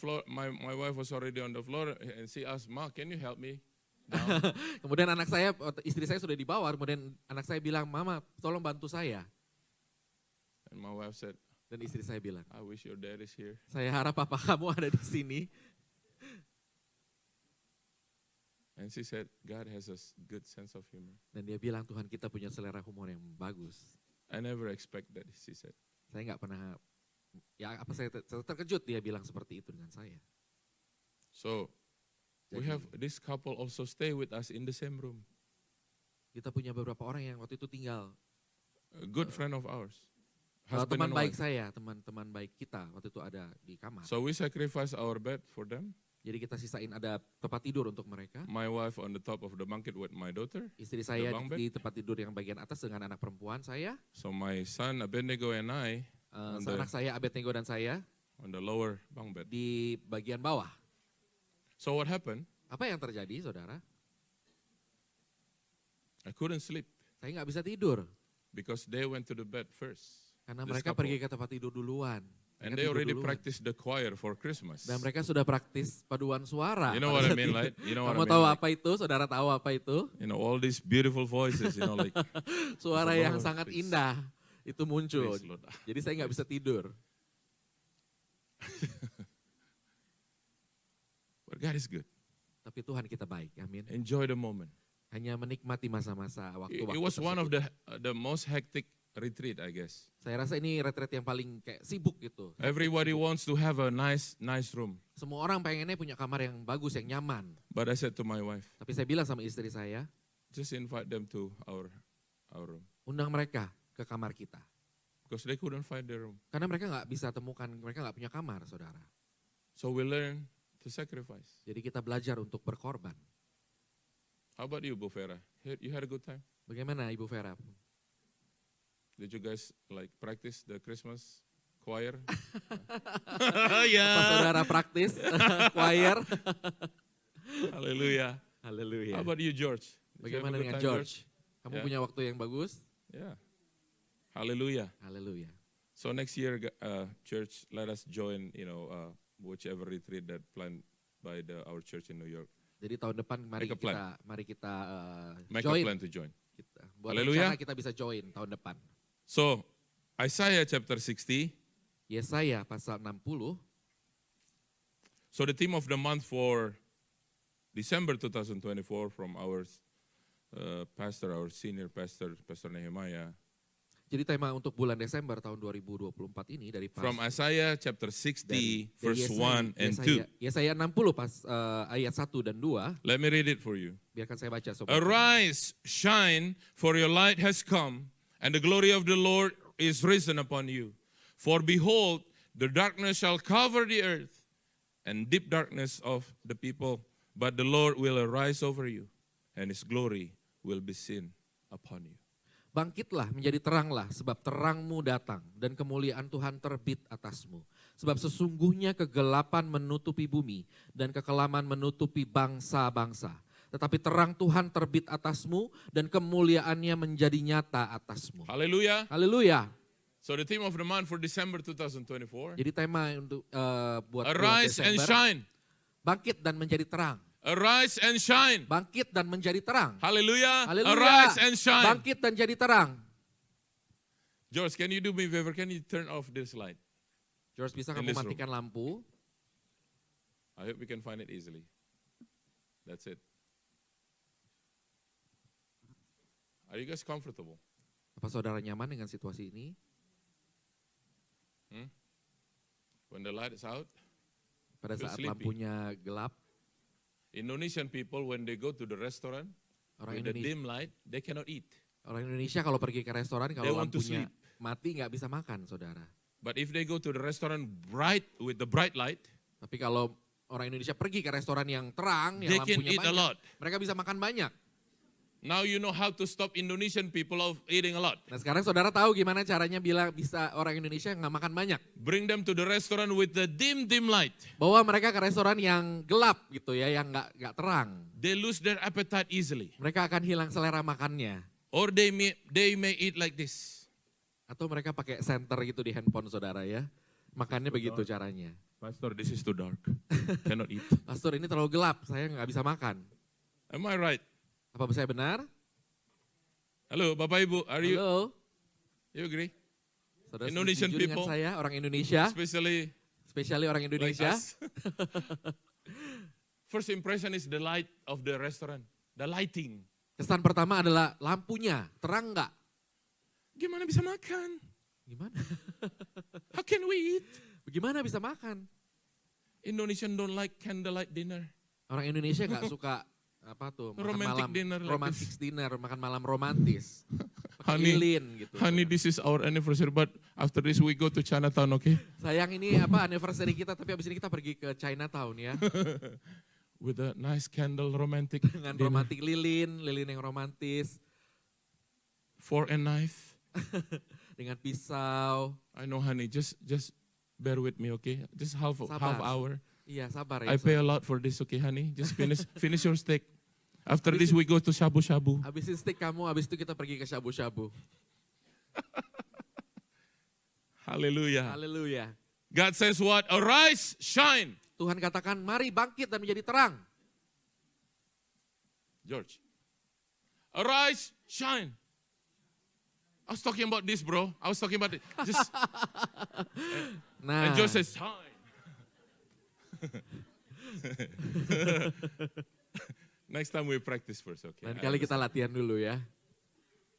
Speaker 2: wife was already on the floor, and she asked, "Ma, can you help me?"
Speaker 1: Kemudian istri saya sudah di bawah, kemudian anak saya bilang, "Mama, tolong bantu saya."
Speaker 2: And my wife said,
Speaker 1: Dan istri saya bilang,
Speaker 2: "I wish your dad is here."
Speaker 1: "Saya harap papa kamu ada di sini."
Speaker 2: And she said, "God has a good sense of humor."
Speaker 1: Dan dia bilang, Tuhan kita punya selera humor yang bagus.
Speaker 2: I never expect that, she said.
Speaker 1: Saya nggak pernah, saya terkejut dia bilang seperti itu dengan saya.
Speaker 2: So we
Speaker 1: Jadi,
Speaker 2: have this couple also stay with us in the same room.
Speaker 1: kita punya beberapa orang yang waktu itu tinggal.
Speaker 2: A good friend of ours.
Speaker 1: Teman
Speaker 2: and
Speaker 1: baik
Speaker 2: wife.
Speaker 1: saya, teman baik kita waktu itu ada di kamar.
Speaker 2: So we sacrifice our bed for them.
Speaker 1: Jadi kita sisain ada tempat tidur untuk mereka.
Speaker 2: My wife on the top of the bunk with my daughter.
Speaker 1: Istri saya
Speaker 2: bunk bed?
Speaker 1: di tempat tidur yang bagian atas dengan anak perempuan saya.
Speaker 2: So my son Abednego and I
Speaker 1: Anak saya Abednego dan saya
Speaker 2: on the lower bunk bed.
Speaker 1: di bagian bawah.
Speaker 2: So what happened?
Speaker 1: Apa yang terjadi, saudara?
Speaker 2: I couldn't sleep
Speaker 1: Saya nggak bisa tidur
Speaker 2: because they went to the bed first.
Speaker 1: karena
Speaker 2: This
Speaker 1: mereka
Speaker 2: couple.
Speaker 1: pergi ke tempat tidur duluan.
Speaker 2: And
Speaker 1: Mereka
Speaker 2: they
Speaker 1: tidur
Speaker 2: already
Speaker 1: duluan.
Speaker 2: practiced the choir for Christmas.
Speaker 1: Dan mereka sudah praktis paduan suara.
Speaker 2: You know
Speaker 1: pada
Speaker 2: what I
Speaker 1: saat
Speaker 2: mean,
Speaker 1: itu.
Speaker 2: right? You know what
Speaker 1: Kamu
Speaker 2: I mean,
Speaker 1: tahu
Speaker 2: like,
Speaker 1: apa itu? Saudara tahu apa itu?
Speaker 2: all these beautiful voices, like,
Speaker 1: Suara
Speaker 2: Praise the
Speaker 1: yang
Speaker 2: Lord,
Speaker 1: sangat
Speaker 2: praise.
Speaker 1: indah itu muncul.
Speaker 2: praise Lord.
Speaker 1: Jadi saya nggak bisa tidur.
Speaker 2: But God is good.
Speaker 1: Tapi Tuhan kita baik, amin.
Speaker 2: Enjoy the moment.
Speaker 1: Hanya menikmati masa-masa waktu-waktu
Speaker 2: It was one of
Speaker 1: tersebut.
Speaker 2: the most hectic retreat, I guess.
Speaker 1: Saya rasa ini retreat yang paling kayak sibuk gitu.
Speaker 2: Everybody wants to have a nice room.
Speaker 1: Semua orang pengennya punya kamar yang bagus, yang nyaman.
Speaker 2: But I said to my wife,
Speaker 1: Tapi saya bilang sama istri saya,
Speaker 2: just invite them to our room.
Speaker 1: undang mereka ke kamar kita.
Speaker 2: Because they couldn't find their room.
Speaker 1: Karena mereka nggak bisa temukan, mereka nggak punya kamar, saudara.
Speaker 2: So we learn to sacrifice.
Speaker 1: Jadi kita belajar untuk berkorban.
Speaker 2: How about you, Bufera? You had a good time?
Speaker 1: Bagaimana Ibu Vera?
Speaker 2: Did you guys like practice the Christmas choir?
Speaker 1: Apa
Speaker 2: Yeah.
Speaker 1: saudara praktis, choir?
Speaker 2: Hallelujah.
Speaker 1: Haleluya.
Speaker 2: How about you, George? Did you have a
Speaker 1: Bagaimana
Speaker 2: good
Speaker 1: dengan
Speaker 2: time,
Speaker 1: George? Kamu
Speaker 2: Yeah.
Speaker 1: punya waktu yang bagus?
Speaker 2: Yeah. Hallelujah.
Speaker 1: Haleluya.
Speaker 2: So next year, church, let us join, whichever retreat that planned by our church in New York.
Speaker 1: Jadi tahun depan mari
Speaker 2: Make a plan.
Speaker 1: kita
Speaker 2: Make
Speaker 1: join.
Speaker 2: a plan to join.
Speaker 1: Buat
Speaker 2: Haleluya.
Speaker 1: rencana kita bisa join tahun depan.
Speaker 2: So Isaiah chapter 60.
Speaker 1: Yesaya pasal 60.
Speaker 2: So the theme of the month for December 2024 from our pastor, our senior pastor, Pastor Nehemiah.
Speaker 1: Jadi tema untuk bulan Desember tahun 2024 ini dari
Speaker 2: From Isaiah chapter 60,
Speaker 1: dari
Speaker 2: verse 1 and 2.
Speaker 1: Yesaya 60 ayat 1 dan 2.
Speaker 2: Let me read it for you.
Speaker 1: Biarkan saya baca sobat.
Speaker 2: Arise, shine, for your light has come, and the glory of the Lord is risen upon you. For behold, the darkness shall cover the earth, and deep darkness of the people. But the Lord will arise over you, and his glory will be seen upon you.
Speaker 1: Bangkitlah menjadi teranglah, sebab terangmu datang dan kemuliaan Tuhan terbit atasmu. Sebab sesungguhnya kegelapan menutupi bumi dan kekelaman menutupi bangsa-bangsa. Tetapi terang Tuhan terbit atasmu dan kemuliaannya menjadi nyata atasmu.
Speaker 2: Hallelujah.
Speaker 1: Haleluya.
Speaker 2: So the theme of the month for December 2024.
Speaker 1: Jadi tema untuk buat bulan
Speaker 2: Arise and
Speaker 1: Desember,
Speaker 2: shine.
Speaker 1: bangkit dan menjadi terang.
Speaker 2: Arise and shine.
Speaker 1: Bangkit dan menjadi terang.
Speaker 2: Hallelujah.
Speaker 1: Haleluya.
Speaker 2: Arise and shine.
Speaker 1: Bangkit dan jadi terang.
Speaker 2: George, can you do me a favor? Can you turn off this light?
Speaker 1: George, bisa
Speaker 2: In
Speaker 1: kamu
Speaker 2: this room.
Speaker 1: matikan lampu?
Speaker 2: I hope we can find it easily. That's it. Are you guys comfortable?
Speaker 1: Apa saudara nyaman dengan situasi ini?
Speaker 2: When the light is out,
Speaker 1: Pada
Speaker 2: Feel
Speaker 1: saat
Speaker 2: sleepy.
Speaker 1: lampunya gelap,
Speaker 2: Indonesian people, when they go to the restaurant
Speaker 1: orang
Speaker 2: with the
Speaker 1: Indonesia,
Speaker 2: dim light, they cannot eat.
Speaker 1: orang Indonesia kalau pergi ke restoran,
Speaker 2: They
Speaker 1: kalau
Speaker 2: want to
Speaker 1: lampunya
Speaker 2: sleep.
Speaker 1: mati nggak bisa makan, saudara.
Speaker 2: But if they go to the restaurant bright with the bright light,
Speaker 1: Tapi kalau orang Indonesia pergi ke restoran yang terang,
Speaker 2: they
Speaker 1: yang
Speaker 2: can
Speaker 1: lampunya
Speaker 2: eat a
Speaker 1: banyak,
Speaker 2: lot.
Speaker 1: mereka bisa makan banyak.
Speaker 2: Now you know how to stop Indonesian people of eating a lot.
Speaker 1: Nah sekarang saudara tahu gimana caranya bila bisa orang Indonesia nggak makan banyak.
Speaker 2: Bring them to the restaurant with the dim light.
Speaker 1: Bawa mereka ke restoran yang gelap gitu ya, yang nggak terang.
Speaker 2: They lose their appetite easily.
Speaker 1: Mereka akan hilang selera makannya.
Speaker 2: Or they may eat like this.
Speaker 1: Atau mereka pakai senter gitu di handphone saudara ya. Makannya begitu caranya.
Speaker 2: Pastor, this is too dark. Cannot eat.
Speaker 1: Pastor ini terlalu gelap, saya nggak bisa makan.
Speaker 2: Am I right?
Speaker 1: Apa saya benar?
Speaker 2: Halo, Bapak Ibu,
Speaker 1: Halo,
Speaker 2: you agree?
Speaker 1: saudara
Speaker 2: Indonesian
Speaker 1: setuju dengan
Speaker 2: people,
Speaker 1: saya, orang Indonesia,
Speaker 2: especially
Speaker 1: spesially orang
Speaker 2: like
Speaker 1: Indonesia.
Speaker 2: us. First impression is the light of the restaurant, the lighting.
Speaker 1: Kesan pertama adalah lampunya, terang nggak?
Speaker 2: Gimana bisa makan?
Speaker 1: Gimana?
Speaker 2: How can we eat?
Speaker 1: Bagaimana bisa makan?
Speaker 2: Indonesian don't like candlelight dinner.
Speaker 1: Orang Indonesia nggak suka apa tuh makan
Speaker 2: Romantic
Speaker 1: malam
Speaker 2: dinner like
Speaker 1: romantic
Speaker 2: this.
Speaker 1: dinner, makan malam romantis. Pakai
Speaker 2: Honey,
Speaker 1: lilin gitu.
Speaker 2: Honey, this is our anniversary, but after this we go to Chinatown, okay?
Speaker 1: Sayang ini apa anniversary kita, tapi abis ini kita pergi ke Chinatown ya.
Speaker 2: With a nice candle, romantic
Speaker 1: Dengan
Speaker 2: dinner.
Speaker 1: romantic lilin yang romantis.
Speaker 2: Fork and knife.
Speaker 1: Dengan pisau.
Speaker 2: I know, honey, just bear with me, okay? Just half
Speaker 1: Sabar.
Speaker 2: hour.
Speaker 1: Iya sabar ya.
Speaker 2: I pay a lot for this, okay, honey? Just finish your steak. After this we go to shabu-shabu.
Speaker 1: Habisin steak kamu, habis itu kita pergi ke shabu-shabu.
Speaker 2: Hallelujah.
Speaker 1: Haleluya.
Speaker 2: God says what? Arise, shine.
Speaker 1: Tuhan katakan, mari bangkit dan menjadi terang.
Speaker 2: George. Arise, shine. I was talking about this, bro. I was talking about it. Just,
Speaker 1: Nah,
Speaker 2: and George says, shine. Next time we practice first, okay?
Speaker 1: lain kali kita latihan dulu ya.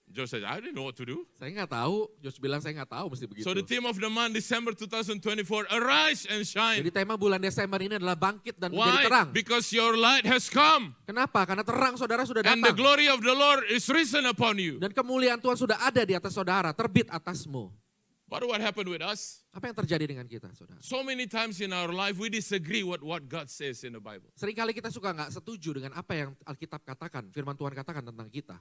Speaker 2: George says, I didn't know what to do.
Speaker 1: Saya nggak tahu, Josh bilang saya nggak tahu mesti begitu.
Speaker 2: So the theme of the month, December 2024, arise and shine.
Speaker 1: Jadi tema bulan Desember ini adalah bangkit dan menjadi
Speaker 2: Why?
Speaker 1: terang.
Speaker 2: Because your light has come.
Speaker 1: Kenapa? Karena terang saudara sudah
Speaker 2: And the
Speaker 1: datang.
Speaker 2: glory of the Lord is risen upon you.
Speaker 1: Dan kemuliaan Tuhan sudah ada di atas saudara, terbit atasmu.
Speaker 2: But what happened with us?
Speaker 1: Apa yang terjadi dengan kita saudara?
Speaker 2: So many times in our life we disagree with what God says in the Bible.
Speaker 1: Seringkali kita suka nggak setuju dengan apa yang Alkitab katakan, firman Tuhan katakan tentang kita.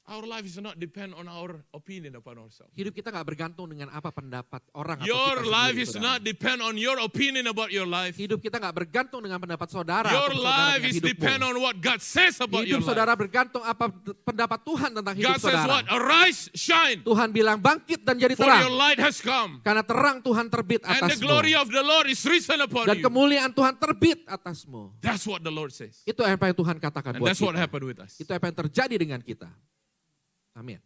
Speaker 2: Our life is not depend on our opinion upon ourselves.
Speaker 1: Hidup kita nggak bergantung dengan apa pendapat orang atau
Speaker 2: Your
Speaker 1: kita
Speaker 2: life
Speaker 1: sendiri,
Speaker 2: is
Speaker 1: saudara.
Speaker 2: not depend on your opinion about your life.
Speaker 1: Hidup kita nggak bergantung dengan pendapat saudara
Speaker 2: Your
Speaker 1: atau saudara
Speaker 2: life
Speaker 1: dengan
Speaker 2: is
Speaker 1: hidupmu.
Speaker 2: depend on what God says about your
Speaker 1: Hidup
Speaker 2: life.
Speaker 1: saudara bergantung apa pendapat Tuhan tentang hidup
Speaker 2: God says
Speaker 1: saudara.
Speaker 2: what? Arise, shine.
Speaker 1: Tuhan bilang bangkit dan jadi
Speaker 2: For your
Speaker 1: terang.
Speaker 2: light has come.
Speaker 1: Karena terang Tuhan terbit
Speaker 2: And the
Speaker 1: atasmu.
Speaker 2: glory of the Lord is risen upon
Speaker 1: Dan
Speaker 2: you.
Speaker 1: kemuliaan Tuhan terbit atasmu.
Speaker 2: That's what the Lord says.
Speaker 1: Itu apa yang Tuhan katakan
Speaker 2: And
Speaker 1: buat
Speaker 2: that's what
Speaker 1: kita.
Speaker 2: happened with us.
Speaker 1: Itu apa yang terjadi dengan kita. Amin.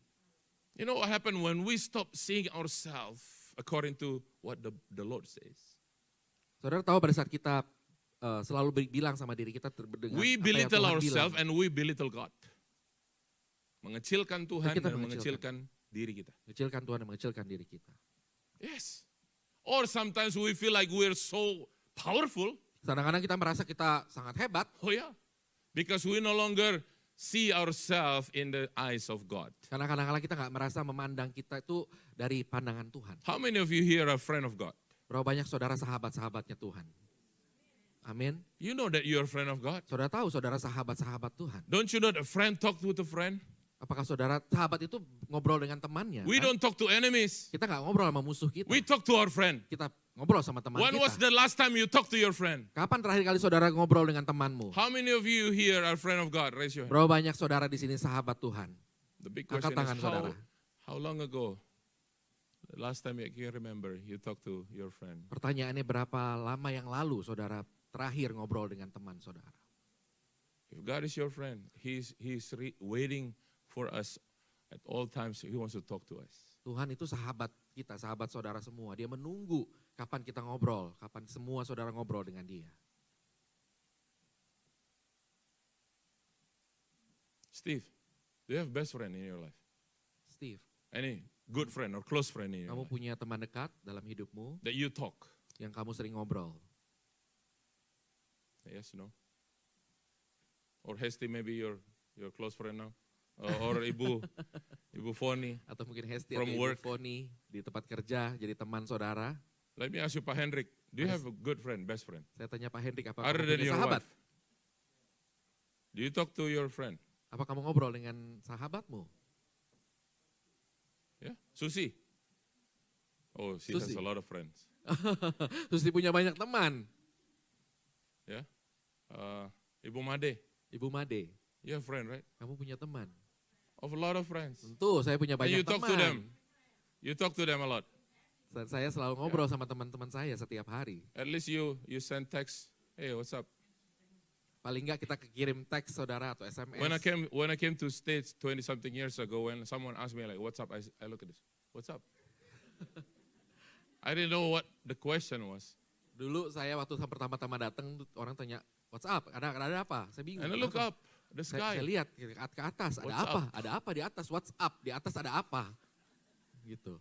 Speaker 2: You know what happened when we stop seeing ourselves according to what the Lord says?
Speaker 1: Saudara tahu pada saat kita selalu bilang sama diri kita dengan
Speaker 2: We
Speaker 1: apa yang
Speaker 2: belittle
Speaker 1: Tuhan
Speaker 2: ourselves
Speaker 1: bilang.
Speaker 2: and we belittle God. Mengecilkan Tuhan
Speaker 1: Kita
Speaker 2: dan
Speaker 1: mengecilkan.
Speaker 2: mengecilkan diri kita.
Speaker 1: Mengecilkan Tuhan dan mengecilkan diri kita.
Speaker 2: Yes. Or sometimes we feel like we're so powerful.
Speaker 1: Kadang-kadang kita merasa kita sangat hebat.
Speaker 2: Oh yeah. Because we no longer see ourselves in the eyes of God.
Speaker 1: Karena kadang-kadang kita nggak merasa memandang kita itu dari pandangan Tuhan.
Speaker 2: How many of you here are a friend of God?
Speaker 1: Berapa banyak saudara sahabat-sahabatnya Tuhan? Amin.
Speaker 2: You know that you're a friend of God.
Speaker 1: Saudara tahu saudara sahabat-sahabat Tuhan.
Speaker 2: Don't you know that a friend talk with a friend?
Speaker 1: Apakah saudara sahabat itu ngobrol dengan temannya?
Speaker 2: We
Speaker 1: Kan?
Speaker 2: don't talk to enemies.
Speaker 1: Kita nggak ngobrol sama musuh kita.
Speaker 2: We talk to our friend.
Speaker 1: Kita ngobrol sama teman
Speaker 2: When was
Speaker 1: kita.
Speaker 2: the last time you talked to your friend?
Speaker 1: Kapan terakhir kali saudara ngobrol dengan temanmu?
Speaker 2: How many of you here are friend of God? Raise your hand.
Speaker 1: Berapa banyak saudara di sini sahabat Tuhan?
Speaker 2: The big
Speaker 1: Angkat
Speaker 2: question
Speaker 1: tangan
Speaker 2: is
Speaker 1: saudara.
Speaker 2: how long ago? The last time you can remember you talked to your friend.
Speaker 1: Pertanyaannya berapa lama yang lalu saudara terakhir ngobrol dengan teman saudara?
Speaker 2: If God is your friend, He's waiting for us at all times. He wants to talk to us.
Speaker 1: Tuhan itu sahabat kita, sahabat saudara semua. Dia menunggu kapan kita ngobrol, kapan semua saudara ngobrol dengan dia.
Speaker 2: Steve, do you have best friend in your life?
Speaker 1: Steve,
Speaker 2: Any good friend or close friend in your
Speaker 1: kamu
Speaker 2: life
Speaker 1: punya teman dekat dalam hidupmu
Speaker 2: that you talk?
Speaker 1: yang kamu sering ngobrol?
Speaker 2: Yes, no? Or Hesti, maybe your close friend now? Or Ibu Foni.
Speaker 1: Atau mungkin Hesti
Speaker 2: From
Speaker 1: atau Ibu
Speaker 2: work.
Speaker 1: Foni di tempat kerja jadi teman saudara?
Speaker 2: Let me ask you, Pak Hendrik, do you have a good friend, best friend?
Speaker 1: Saya tanya Pak Hendrik, apa
Speaker 2: Other
Speaker 1: kamu
Speaker 2: than
Speaker 1: punya
Speaker 2: your
Speaker 1: sahabat?
Speaker 2: wife? Do you talk to your friend?
Speaker 1: Apa kamu ngobrol dengan sahabatmu?
Speaker 2: Yeah? Susi? Oh, she has
Speaker 1: Susi.
Speaker 2: a lot of friends.
Speaker 1: Terus dia punya banyak teman.
Speaker 2: Yeah? Ibu Made,
Speaker 1: Ibu Made,
Speaker 2: you have friend, right?
Speaker 1: kamu punya teman.
Speaker 2: Of a lot of friends.
Speaker 1: Tentu saya punya
Speaker 2: And
Speaker 1: banyak
Speaker 2: you talk to them.
Speaker 1: teman.
Speaker 2: You talk to them a lot.
Speaker 1: Dan saya selalu ngobrol sama teman-teman saya setiap hari.
Speaker 2: At least you send text, hey, what's up?
Speaker 1: Paling enggak kita kirim teks saudara atau SMS.
Speaker 2: When I came to States 20 something years ago, when someone asked me like, what's up? I look at this. What's up? I didn't know what the question was.
Speaker 1: Dulu saya waktu pertama-tama datang orang tanya, "What's up? Ada apa?" Saya bingung.
Speaker 2: And I look
Speaker 1: "Apa?"
Speaker 2: up the
Speaker 1: Saya
Speaker 2: sky.
Speaker 1: lihat ke atas, ada
Speaker 2: What's
Speaker 1: apa?
Speaker 2: up?
Speaker 1: Ada apa di atas? What's up? Di atas ada apa? Gitu.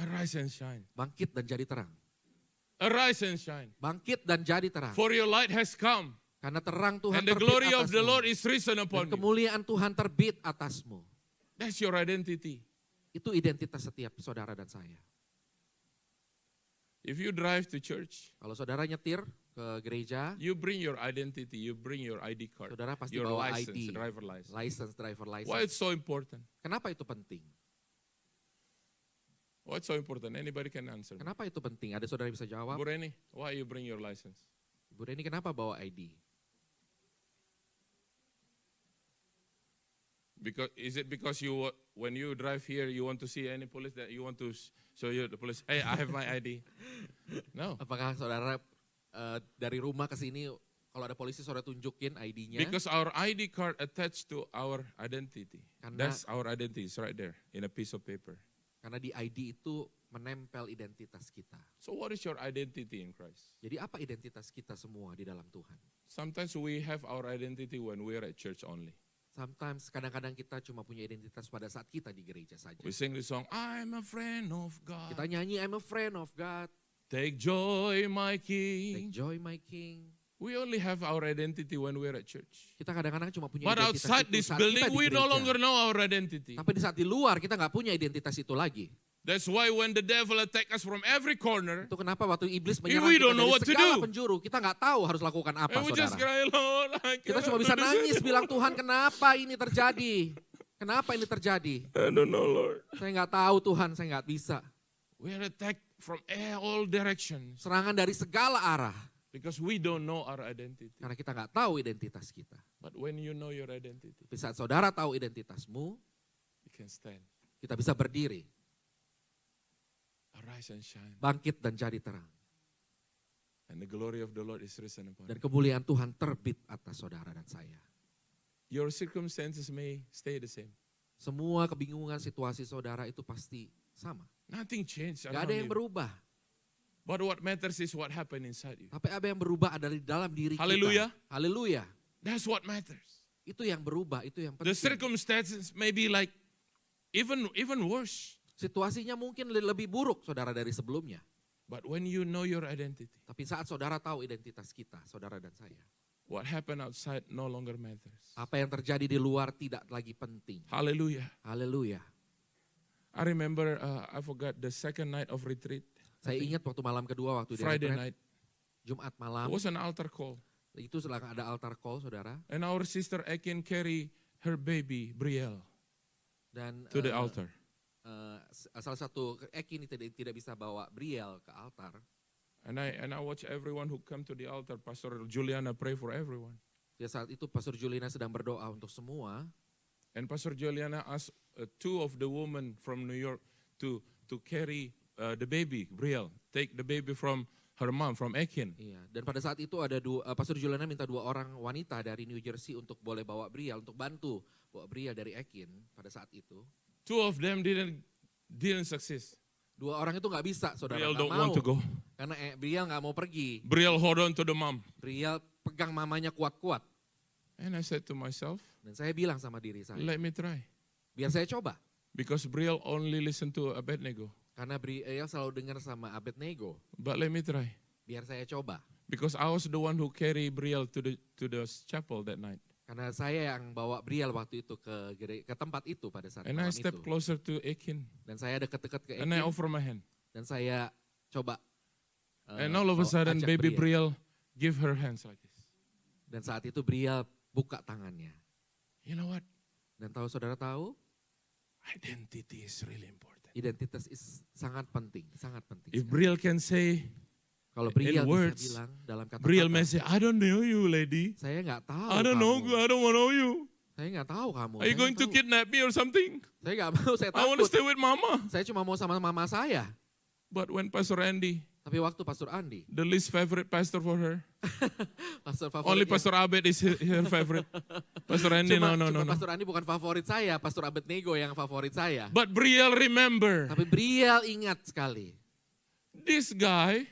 Speaker 2: Arise and shine.
Speaker 1: Bangkit dan jadi terang.
Speaker 2: Arise and shine.
Speaker 1: Bangkit dan jadi terang.
Speaker 2: For your light has come.
Speaker 1: Karena terang Tuhan
Speaker 2: And the
Speaker 1: terbit
Speaker 2: glory of the
Speaker 1: atasmu.
Speaker 2: Lord is risen
Speaker 1: Dan
Speaker 2: upon you.
Speaker 1: kemuliaan Tuhan terbit atasmu.
Speaker 2: That's your identity.
Speaker 1: Itu identitas setiap saudara dan saya.
Speaker 2: If you drive to church,
Speaker 1: Kalau saudara nyetir ke gereja,
Speaker 2: you bring your identity, you bring your ID card,
Speaker 1: saudara pasti
Speaker 2: your
Speaker 1: bawa
Speaker 2: license,
Speaker 1: ID,
Speaker 2: driver license.
Speaker 1: driver license.
Speaker 2: Why it's so important?
Speaker 1: Kenapa itu penting?
Speaker 2: Why it's so important? Anybody can answer. me.
Speaker 1: Kenapa itu penting? Ada saudara yang bisa jawab?
Speaker 2: Bu Reni, why you bring your license?
Speaker 1: Bu Reni kenapa bawa ID?
Speaker 2: Because is it because when you drive here you want to see any police that you want to show you the police? Hey, I have my ID. No,
Speaker 1: Apakah saudara dari rumah ke sini kalau ada polisi saudara tunjukin ID-nya?
Speaker 2: because our ID card attached to our identity.
Speaker 1: Karena-
Speaker 2: That's our identity. It's right there in a piece of paper.
Speaker 1: Karena di ID itu menempel identitas kita.
Speaker 2: So what is your identity in Christ?
Speaker 1: Jadi apa identitas kita semua di dalam Tuhan?
Speaker 2: Sometimes we have our identity when we're at church only.
Speaker 1: Sometimes kadang-kadang kita cuma punya identitas pada saat kita di gereja saja.
Speaker 2: We sing the song, I'm a friend of God.
Speaker 1: Kita nyanyi I'm a friend of God,
Speaker 2: Take joy, my
Speaker 1: take
Speaker 2: King.
Speaker 1: joy my King.
Speaker 2: We only have our identity when we're at church.
Speaker 1: Kita kadang-kadang cuma punya
Speaker 2: But
Speaker 1: identitas
Speaker 2: outside
Speaker 1: itu
Speaker 2: this
Speaker 1: saat
Speaker 2: building,
Speaker 1: kita di
Speaker 2: we no
Speaker 1: gereja.
Speaker 2: longer know our identity.
Speaker 1: Tapi di saat di luar kita nggak punya identitas itu lagi.
Speaker 2: That's why when the devil attack us from every corner,
Speaker 1: Itu kenapa waktu iblis
Speaker 2: we
Speaker 1: menyerang kita
Speaker 2: don't know
Speaker 1: dari
Speaker 2: what to
Speaker 1: segala
Speaker 2: do.
Speaker 1: penjuru, kita nggak tahu harus lakukan apa,
Speaker 2: and we just
Speaker 1: saudara.
Speaker 2: cry, Lord, I
Speaker 1: Kita
Speaker 2: cannot
Speaker 1: cuma bisa
Speaker 2: do this
Speaker 1: nangis
Speaker 2: anymore.
Speaker 1: bilang, Tuhan kenapa ini terjadi? Kenapa ini terjadi?
Speaker 2: I don't know, Lord.
Speaker 1: Saya nggak tahu Tuhan, saya nggak bisa.
Speaker 2: We are attacked from all directions
Speaker 1: Serangan dari segala arah.
Speaker 2: because we don't know our identity.
Speaker 1: Karena kita nggak tahu identitas kita.
Speaker 2: But when you know your identity,
Speaker 1: Tapi saat saudara tahu identitasmu,
Speaker 2: you can stand,
Speaker 1: kita bisa berdiri,
Speaker 2: arise and shine.
Speaker 1: bangkit dan jadi terang.
Speaker 2: And the glory of the Lord is risen upon
Speaker 1: Dan
Speaker 2: you.
Speaker 1: kemuliaan Tuhan terbit atas saudara dan saya.
Speaker 2: Your circumstances may stay the same.
Speaker 1: Semua kebingungan situasi saudara itu pasti sama.
Speaker 2: Nothing changed
Speaker 1: Gak ada
Speaker 2: around
Speaker 1: yang
Speaker 2: you.
Speaker 1: berubah.
Speaker 2: But what matters is what happened inside you.
Speaker 1: Tapi apa yang berubah ada di dalam diri
Speaker 2: Haleluya.
Speaker 1: kita. Haleluya.
Speaker 2: That's what matters.
Speaker 1: Itu yang berubah, itu yang
Speaker 2: The
Speaker 1: penting.
Speaker 2: circumstances may be like even worse.
Speaker 1: Situasinya mungkin lebih buruk saudara dari sebelumnya.
Speaker 2: But when you know your identity,
Speaker 1: Tapi saat saudara tahu identitas kita, saudara dan saya.
Speaker 2: what happened outside no longer matters.
Speaker 1: Apa yang terjadi di luar tidak lagi penting.
Speaker 2: Hallelujah.
Speaker 1: Haleluya.
Speaker 2: I remember, I forgot the second night of retreat.
Speaker 1: Saya ingat waktu malam kedua waktu di
Speaker 2: Friday
Speaker 1: retreat,
Speaker 2: night.
Speaker 1: Jumat
Speaker 2: It
Speaker 1: malam.
Speaker 2: was an altar call.
Speaker 1: Itu setelah ada altar call saudara.
Speaker 2: And our sister Ekin carry her baby, Brielle,
Speaker 1: Dan
Speaker 2: to the altar.
Speaker 1: salah satu Ekin tidak bisa bawa Brielle ke altar.
Speaker 2: And I watch everyone who come to the altar. Pastor Juliana pray for everyone.
Speaker 1: Ya saat itu Pastor Juliana sedang berdoa untuk semua.
Speaker 2: And Pastor Juliana asked two of the women from New York to carry the baby, Brielle. Take the baby from her mom, from Ekin.
Speaker 1: Iya. Dan pada saat itu ada Pastor Juliana minta 2 orang wanita dari New Jersey untuk boleh bawa Brielle, untuk bantu bawa Brielle dari Ekin pada saat itu.
Speaker 2: Two of them didn't succeed.
Speaker 1: 2 orang itu nggak bisa, saudara.
Speaker 2: Brielle
Speaker 1: Nggak
Speaker 2: don't
Speaker 1: mau.
Speaker 2: want to go.
Speaker 1: Karena Brielle nggak mau pergi.
Speaker 2: Brielle hold on to the mom.
Speaker 1: Brielle pegang mamanya kuat-kuat.
Speaker 2: And I said to myself,
Speaker 1: Dan saya bilang sama diri saya,
Speaker 2: let me try.
Speaker 1: biar saya coba.
Speaker 2: Because Brielle only listen to Abednego.
Speaker 1: Karena Brielle selalu dengar sama Abednego.
Speaker 2: But let me try.
Speaker 1: Biar saya coba.
Speaker 2: Because I was the one who carry Brielle to the chapel that night.
Speaker 1: Karena saya yang bawa Brielle waktu itu ke tempat itu pada saat
Speaker 2: And I
Speaker 1: malam
Speaker 2: stepped
Speaker 1: itu.
Speaker 2: closer to Ekin.
Speaker 1: Dan saya dekat-dekat ke
Speaker 2: And I
Speaker 1: Ekin.
Speaker 2: offer my hand.
Speaker 1: Dan saya coba.
Speaker 2: And all of a sudden,
Speaker 1: ajak
Speaker 2: baby Brielle give her hands like this.
Speaker 1: Dan saat itu Brielle buka tangannya.
Speaker 2: You know what?
Speaker 1: Dan saudara tahu,
Speaker 2: Identity is really important.
Speaker 1: identitas sangat penting, sangat penting.
Speaker 2: If
Speaker 1: sekali.
Speaker 2: Brielle can say,
Speaker 1: Kalau Brielle
Speaker 2: words,
Speaker 1: bisa bilang dalam
Speaker 2: Brielle may
Speaker 1: kata-kata,
Speaker 2: say, I don't know you, lady.
Speaker 1: saya nggak tahu
Speaker 2: I don't know
Speaker 1: kamu.
Speaker 2: you. I don't want to know you.
Speaker 1: Saya nggak tahu kamu.
Speaker 2: Are you
Speaker 1: Saya
Speaker 2: going
Speaker 1: nggak
Speaker 2: to
Speaker 1: tahu.
Speaker 2: kidnap me or something?
Speaker 1: Saya nggak mau, saya
Speaker 2: I want to
Speaker 1: takut.
Speaker 2: stay with mama.
Speaker 1: Saya cuma mau sama mama saya.
Speaker 2: But when Pastor Andy,
Speaker 1: Tapi waktu Pastor Andi,
Speaker 2: the least favorite pastor for her,
Speaker 1: pastor
Speaker 2: only
Speaker 1: favoritnya,
Speaker 2: Pastor Abed is her favorite. Pastor Andy,
Speaker 1: cuma
Speaker 2: no.
Speaker 1: Pastor Andi bukan favorit saya, Pastor Abednego yang favorit saya.
Speaker 2: But Brielle remember,
Speaker 1: Tapi Brielle ingat sekali.
Speaker 2: this guy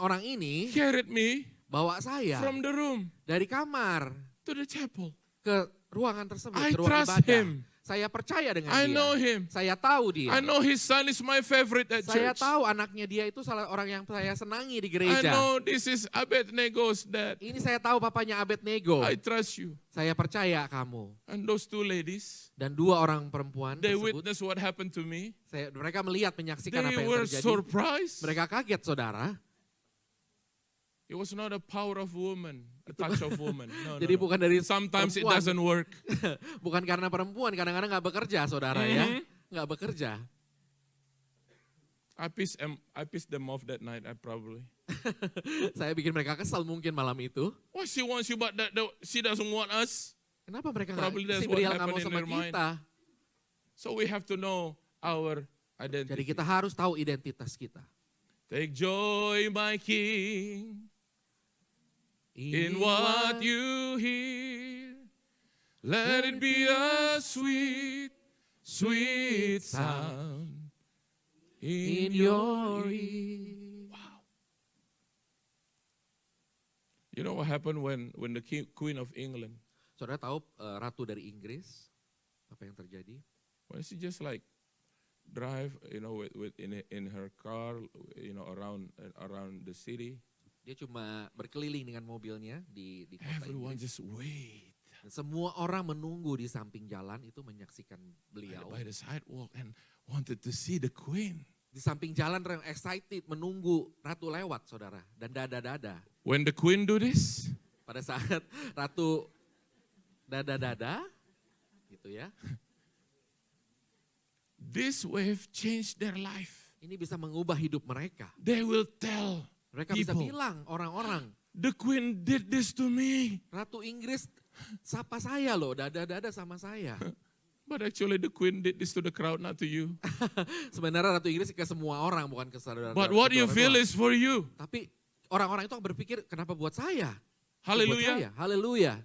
Speaker 1: Orang ini
Speaker 2: carried me
Speaker 1: bawa saya
Speaker 2: from the room
Speaker 1: dari kamar
Speaker 2: to the chapel.
Speaker 1: ke ruangan tersebut,
Speaker 2: I
Speaker 1: ke ruang
Speaker 2: trust
Speaker 1: ibadah.
Speaker 2: him.
Speaker 1: Saya percaya dengan
Speaker 2: I
Speaker 1: dia.
Speaker 2: know him.
Speaker 1: Saya tahu dia.
Speaker 2: I know his son is my favorite at
Speaker 1: Saya
Speaker 2: church.
Speaker 1: tahu anaknya dia itu salah orang yang saya senangi di
Speaker 2: I
Speaker 1: gereja.
Speaker 2: know this is Abednego's dad.
Speaker 1: Ini saya tahu papanya Abednego.
Speaker 2: I trust you.
Speaker 1: Saya percaya kamu.
Speaker 2: And those two ladies,
Speaker 1: Dan 2 orang perempuan
Speaker 2: they
Speaker 1: tersebut,
Speaker 2: witnessed what happened to me.
Speaker 1: mereka melihat, menyaksikan apa
Speaker 2: They
Speaker 1: yang
Speaker 2: were
Speaker 1: terjadi.
Speaker 2: surprised.
Speaker 1: Mereka kaget, saudara.
Speaker 2: It was not a power of woman, a touch of woman. No,
Speaker 1: Jadi
Speaker 2: no.
Speaker 1: bukan dari
Speaker 2: Sometimes it
Speaker 1: perempuan.
Speaker 2: doesn't work.
Speaker 1: Bukan karena perempuan, kadang-kadang nggak bekerja, saudara ya.
Speaker 2: Mhm.
Speaker 1: Nggak bekerja.
Speaker 2: I pissed them off that night, I probably.
Speaker 1: Saya bikin mereka kesal mungkin malam itu.
Speaker 2: Why she wants you, but she doesn't want us?
Speaker 1: Kenapa mereka
Speaker 2: Probably
Speaker 1: nggak,
Speaker 2: that's
Speaker 1: si
Speaker 2: what
Speaker 1: Brielle nggak mau
Speaker 2: happened in
Speaker 1: sama
Speaker 2: their mind.
Speaker 1: kita.
Speaker 2: So we have to know our
Speaker 1: Jadi
Speaker 2: identity.
Speaker 1: kita harus tahu identitas kita.
Speaker 2: Take joy, my King, in what you hear. Let it be a sweet, sweet sound in your ear.
Speaker 1: ear.
Speaker 2: You know what happened when the Queen of England,
Speaker 1: Saudara tahu Ratu dari Inggris apa yang terjadi?
Speaker 2: when she just like drive, in her car, around the city,
Speaker 1: Dia cuma berkeliling dengan mobilnya di kota
Speaker 2: everyone
Speaker 1: Inggris.
Speaker 2: just wait
Speaker 1: Dan semua orang menunggu di samping jalan itu menyaksikan beliau.
Speaker 2: by the sidewalk and wanted to see the Queen.
Speaker 1: Di samping jalan orang excited menunggu Ratu lewat, saudara. Dan dada-dada.
Speaker 2: When the Queen do this,
Speaker 1: Pada saat Ratu dada-dada, gitu ya.
Speaker 2: this wave changed their life.
Speaker 1: Ini bisa mengubah hidup mereka.
Speaker 2: They will tell
Speaker 1: Mereka bisa
Speaker 2: people,
Speaker 1: bilang, orang-orang,
Speaker 2: the Queen did this to me.
Speaker 1: Ratu Inggris sapa saya loh, dada-dada sama saya.
Speaker 2: But actually the Queen did this to the crowd, not to you.
Speaker 1: Sebenarnya Ratu Inggris ke semua orang, bukan ke saudara.
Speaker 2: But what you feel is for you.
Speaker 1: Tapi orang-orang itu berpikir, kenapa buat saya?
Speaker 2: Hallelujah.
Speaker 1: Haleluya.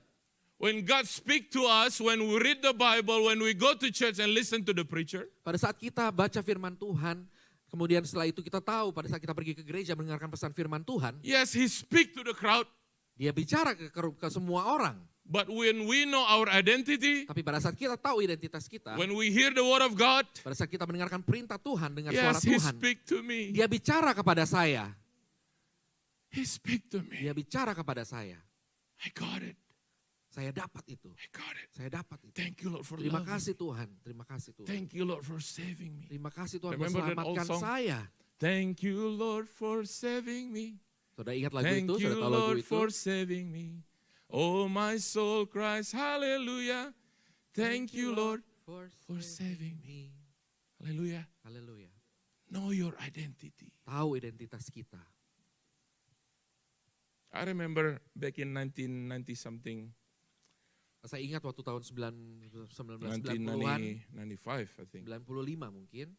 Speaker 2: When God speak to us, when we read the Bible, when we go to church and listen to the preacher,
Speaker 1: Pada saat kita baca firman Tuhan, kemudian setelah itu kita tahu pada saat kita pergi ke gereja mendengarkan pesan firman Tuhan,
Speaker 2: yes, he speak to the crowd,
Speaker 1: dia bicara ke semua orang.
Speaker 2: But when we know our identity,
Speaker 1: Tapi pada saat kita tahu identitas kita,
Speaker 2: when we hear the word of God,
Speaker 1: pada saat kita mendengarkan perintah Tuhan, dengar
Speaker 2: yes,
Speaker 1: suara
Speaker 2: He
Speaker 1: Tuhan,
Speaker 2: speak to me.
Speaker 1: Dia bicara kepada saya.
Speaker 2: He speak to me.
Speaker 1: Dia bicara kepada saya.
Speaker 2: I got it.
Speaker 1: Saya dapat itu.
Speaker 2: I got it.
Speaker 1: Saya dapat itu.
Speaker 2: Thank you, Lord, for
Speaker 1: Terima
Speaker 2: loving
Speaker 1: kasih
Speaker 2: me.
Speaker 1: Tuhan. Terima kasih Tuhan.
Speaker 2: Thank you, Lord, for saving me.
Speaker 1: Terima kasih Tuhan
Speaker 2: Remember that old
Speaker 1: menyelamatkan
Speaker 2: song?
Speaker 1: saya.
Speaker 2: Thank you, Lord, for saving me.
Speaker 1: Saudara ingat lagu
Speaker 2: Thank
Speaker 1: itu?
Speaker 2: you,
Speaker 1: Saudara tahu lagu
Speaker 2: Lord,
Speaker 1: itu?
Speaker 2: for saving me. Oh, my soul cries hallelujah. Thank you, Lord, for saving me. Hallelujah.
Speaker 1: Haleluya.
Speaker 2: Know your identity.
Speaker 1: Tahu identitas kita.
Speaker 2: I remember back in 1990 something,
Speaker 1: Saya ingat waktu tahun 1990-an,
Speaker 2: 1995, I think.
Speaker 1: 95 mungkin.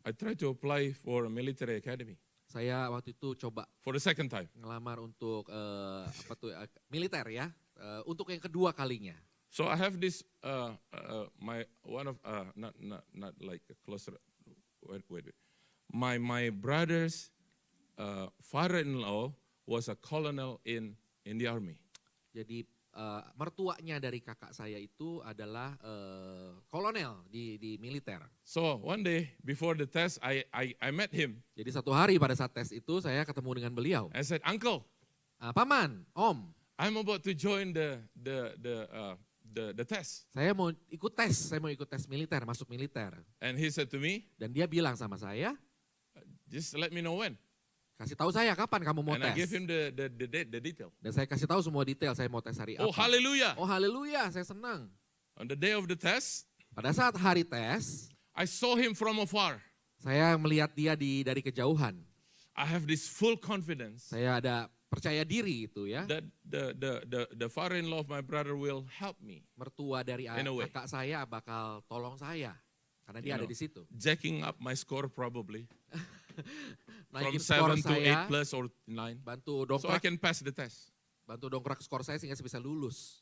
Speaker 2: I tried to apply for a military academy
Speaker 1: Saya waktu itu coba
Speaker 2: for the second time.
Speaker 1: ngelamar untuk militer ya, untuk yang kedua kalinya.
Speaker 2: So I have this my one of not like a closer wait. My brother's father-in-law was a colonel in the army.
Speaker 1: Jadi mertuanya dari kakak saya itu adalah kolonel di militer.
Speaker 2: So one day before the test, I met him.
Speaker 1: Jadi satu hari pada saat tes itu saya ketemu dengan beliau.
Speaker 2: I said, "Uncle,
Speaker 1: Paman, Om,
Speaker 2: I'm about to join the test."
Speaker 1: saya mau ikut tes militer, masuk militer.
Speaker 2: And he said to me,
Speaker 1: Dan dia bilang sama saya,
Speaker 2: "Just let me know when."
Speaker 1: kasih tahu saya kapan kamu mau
Speaker 2: And I
Speaker 1: tes.
Speaker 2: give him the detail.
Speaker 1: Dan saya kasih tahu semua detail, saya mau tes hari
Speaker 2: Oh,
Speaker 1: apa.
Speaker 2: hallelujah.
Speaker 1: Oh haleluya, saya senang.
Speaker 2: On the day of the test,
Speaker 1: Pada saat hari tes,
Speaker 2: I saw him from afar.
Speaker 1: saya melihat dia dari kejauhan.
Speaker 2: I have this full confidence
Speaker 1: Saya ada percaya diri itu ya.
Speaker 2: that the father-in-law of my brother will help me,
Speaker 1: Mertua dari
Speaker 2: In a way.
Speaker 1: kakak saya bakal tolong saya. Karena dia
Speaker 2: You
Speaker 1: ada
Speaker 2: know,
Speaker 1: di situ.
Speaker 2: jacking up my score probably from
Speaker 1: Naikin skor
Speaker 2: 7 to 8
Speaker 1: saya,
Speaker 2: plus or 9,
Speaker 1: bantu
Speaker 2: so I
Speaker 1: dongkrak,
Speaker 2: can pass the test.
Speaker 1: skor saya sehingga saya bisa lulus.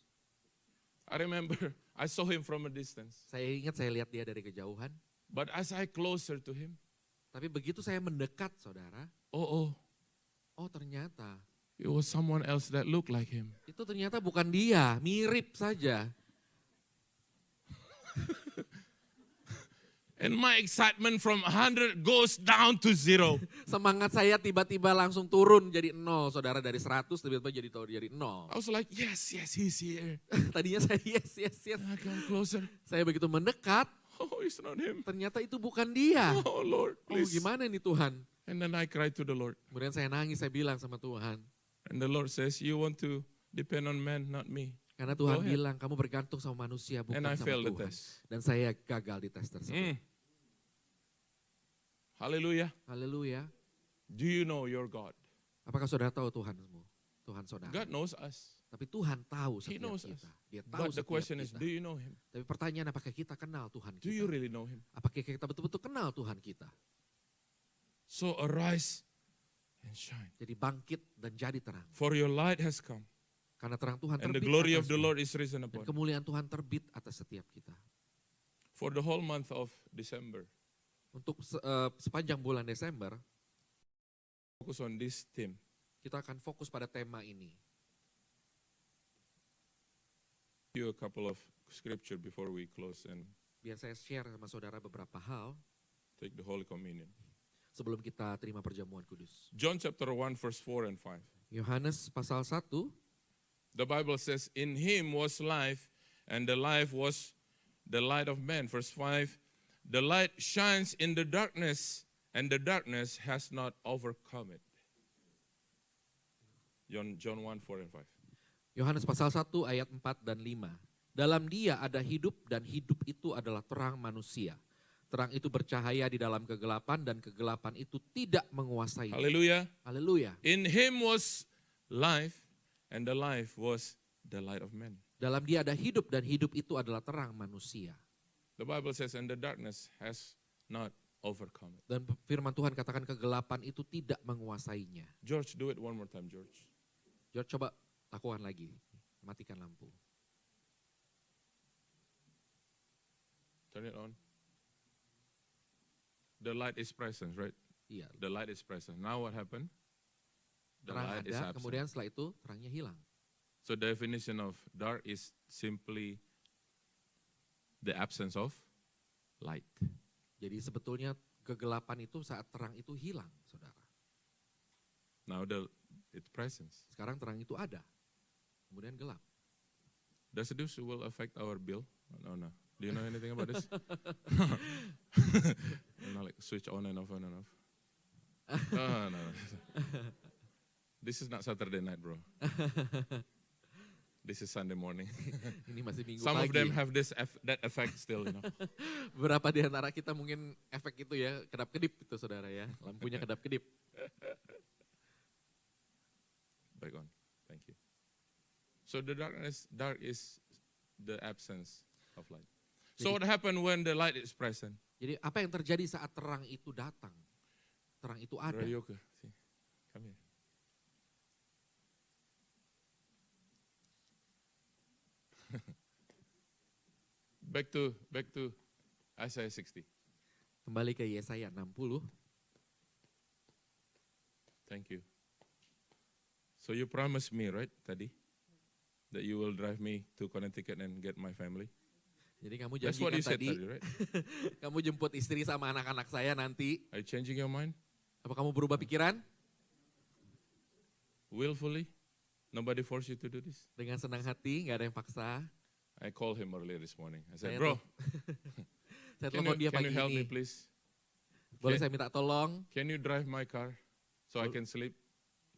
Speaker 2: I remember I saw him from a distance,
Speaker 1: Saya ingat saya lihat dia dari kejauhan.
Speaker 2: but as I closer to him,
Speaker 1: Tapi begitu saya mendekat saudara,
Speaker 2: oh,
Speaker 1: ternyata
Speaker 2: it was someone else that looked like him.
Speaker 1: itu ternyata bukan dia, mirip saja.
Speaker 2: And my excitement from 100 goes down to 0.
Speaker 1: Semangat saya tiba-tiba langsung turun jadi 0, saudara, dari 100 tiba-tiba jadi 0.
Speaker 2: I was like, yes, he's here.
Speaker 1: Tadinya saya yes.
Speaker 2: And I come closer.
Speaker 1: Saya begitu mendekat,
Speaker 2: Oh, it's not him.
Speaker 1: ternyata itu bukan dia.
Speaker 2: Oh, Lord,
Speaker 1: Oh
Speaker 2: please.
Speaker 1: gimana ini Tuhan?
Speaker 2: And then I cried to the Lord.
Speaker 1: Kemudian saya nangis, saya bilang sama Tuhan.
Speaker 2: And the Lord says, you want to depend on man, not me.
Speaker 1: Karena
Speaker 2: Go
Speaker 1: Tuhan
Speaker 2: ahead.
Speaker 1: bilang kamu bergantung sama manusia bukan
Speaker 2: And I
Speaker 1: sama
Speaker 2: failed the
Speaker 1: Tuhan.
Speaker 2: test.
Speaker 1: Dan saya gagal di tes tersebut.
Speaker 2: Hallelujah.
Speaker 1: Haleluya.
Speaker 2: Do you know your God?
Speaker 1: Apakah saudara tahu Tuhanmu? Tuhan saudara.
Speaker 2: God knows us.
Speaker 1: Tapi Tuhan tahu
Speaker 2: He
Speaker 1: setiap
Speaker 2: knows
Speaker 1: kita.
Speaker 2: us.
Speaker 1: Dia tahu
Speaker 2: But the
Speaker 1: setiap
Speaker 2: question is,
Speaker 1: kita.
Speaker 2: do you know him?
Speaker 1: Tapi pertanyaan apakah kita kenal Tuhan
Speaker 2: Do you
Speaker 1: kita?
Speaker 2: really know him?
Speaker 1: Apakah kita betul-betul kenal Tuhan kita?
Speaker 2: So arise and shine.
Speaker 1: Jadi bangkit dan jadi terang.
Speaker 2: For your light has come.
Speaker 1: Karena terang Tuhan
Speaker 2: And the
Speaker 1: terbit
Speaker 2: glory of the
Speaker 1: atasmu.
Speaker 2: Lord is risen
Speaker 1: Dan
Speaker 2: upon.
Speaker 1: kemuliaan Tuhan terbit atas setiap kita.
Speaker 2: For the whole month of December,
Speaker 1: Untuk sepanjang bulan Desember,
Speaker 2: focus on this theme.
Speaker 1: kita akan fokus pada tema ini.
Speaker 2: You a couple of scripture before we close and
Speaker 1: Biar saya share sama saudara beberapa hal
Speaker 2: take the Holy Communion.
Speaker 1: sebelum kita terima perjamuan kudus.
Speaker 2: John chapter 1 verse 4 and 5.
Speaker 1: Yohanes pasal 1,
Speaker 2: The Bible says, in him was life, and the life was the light of man. Verse 5, the light shines in the darkness, and the darkness has not overcome it. John 1, 4 and 5.
Speaker 1: Yohanes pasal 1 ayat 4 dan 5. Dalam dia ada hidup dan hidup itu adalah terang manusia. Terang itu bercahaya di dalam kegelapan dan kegelapan itu tidak menguasai.
Speaker 2: Hallelujah.
Speaker 1: Haleluya.
Speaker 2: In him was life, and the life was the light of men.
Speaker 1: Dalam dia ada hidup dan hidup itu adalah terang manusia.
Speaker 2: The Bible says, and the darkness has not overcome it.
Speaker 1: Dan firman Tuhan katakan kegelapan itu tidak menguasainya.
Speaker 2: George, do it one more time, George.
Speaker 1: George, coba lakukan lagi. Matikan lampu.
Speaker 2: Turn it on. The light is present, right?
Speaker 1: Iya,
Speaker 2: The light is present. Now what happened? The
Speaker 1: terang
Speaker 2: light is
Speaker 1: ada,
Speaker 2: absent.
Speaker 1: kemudian setelah itu terangnya hilang.
Speaker 2: So definition of dark is simply the absence of light.
Speaker 1: Jadi sebetulnya kegelapan itu saat terang itu hilang, saudara.
Speaker 2: Now its presence.
Speaker 1: Sekarang terang itu ada, kemudian gelap.
Speaker 2: Does this will affect our bill? No. Do you know anything about this? Like switch on and off. No. This is not Saturday night, bro. This is Sunday morning.
Speaker 1: Ini masih minggu
Speaker 2: Some
Speaker 1: pagi.
Speaker 2: of them have that effect still, you know.
Speaker 1: Beberapa di antara kita mungkin efek itu ya, kedap-kedip itu saudara ya. Lampunya kedap-kedip.
Speaker 2: Back on. Thank you. So the dark is the absence of light. So what happened when the light is present?
Speaker 1: Jadi apa yang terjadi saat terang itu datang? Terang itu ada.
Speaker 2: Brother Yoke, see, come here. Back to Isaiah 60.
Speaker 1: Kembali ke Yesaya 60.
Speaker 2: Thank you. So you promised me, right, tadi, that you will drive me to Connecticut and get my family.
Speaker 1: Jadi kamu
Speaker 2: That's what
Speaker 1: janjikan
Speaker 2: you said
Speaker 1: tadi,
Speaker 2: tadi, right?
Speaker 1: kamu jemput istri sama anak-anak saya nanti.
Speaker 2: Are you changing your mind?
Speaker 1: Apa kamu berubah pikiran?
Speaker 2: Willfully? Nobody force you to do this?
Speaker 1: Dengan senang hati, nggak ada yang paksa.
Speaker 2: I called him earlier this morning. I said,
Speaker 1: Saya
Speaker 2: bro,
Speaker 1: Saya
Speaker 2: can
Speaker 1: telepon dia
Speaker 2: you
Speaker 1: pagi
Speaker 2: help me
Speaker 1: ini.
Speaker 2: please?
Speaker 1: Boleh
Speaker 2: Can-
Speaker 1: saya minta tolong?
Speaker 2: Can you drive my car so I can sleep?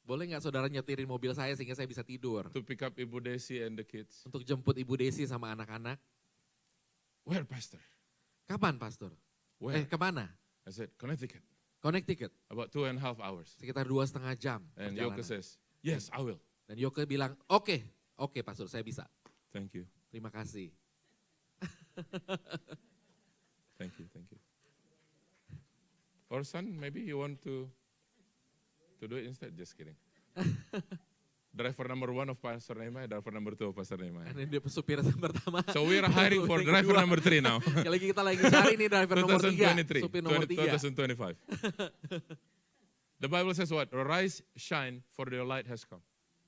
Speaker 1: Boleh nggak saudara nyetirin mobil saya sehingga saya bisa tidur?
Speaker 2: To pick up Ibu Desi and the kids.
Speaker 1: Untuk jemput Ibu Desi sama anak-anak.
Speaker 2: Where, Pastor?
Speaker 1: Kapan, Pastor?
Speaker 2: Where?
Speaker 1: Kemana?
Speaker 2: I said, Connecticut.
Speaker 1: Connecticut.
Speaker 2: About 2.5 hours.
Speaker 1: Sekitar 2,5 jam
Speaker 2: And
Speaker 1: perjalanan.
Speaker 2: Yoke says, yes, I will.
Speaker 1: Dan Yoke bilang, oke Pastor, saya bisa.
Speaker 2: Thank you.
Speaker 1: Terima kasih.
Speaker 2: Thank you. Or son, maybe you want to do it instead. Just kidding. Driver number 1 of Pastor Nehemiah, driver number 2 of Pastor Nehemiah.
Speaker 1: Karena dia supir yang pertama.
Speaker 2: So we are hiring for
Speaker 1: Yang
Speaker 2: driver
Speaker 1: kedua.
Speaker 2: number 3 now.
Speaker 1: Lagi kita lagi cari nih driver nomor 3,
Speaker 2: 2023,
Speaker 1: supir nomor 3.
Speaker 2: 2025. The Bible says what? Arise, shine, for your light has come.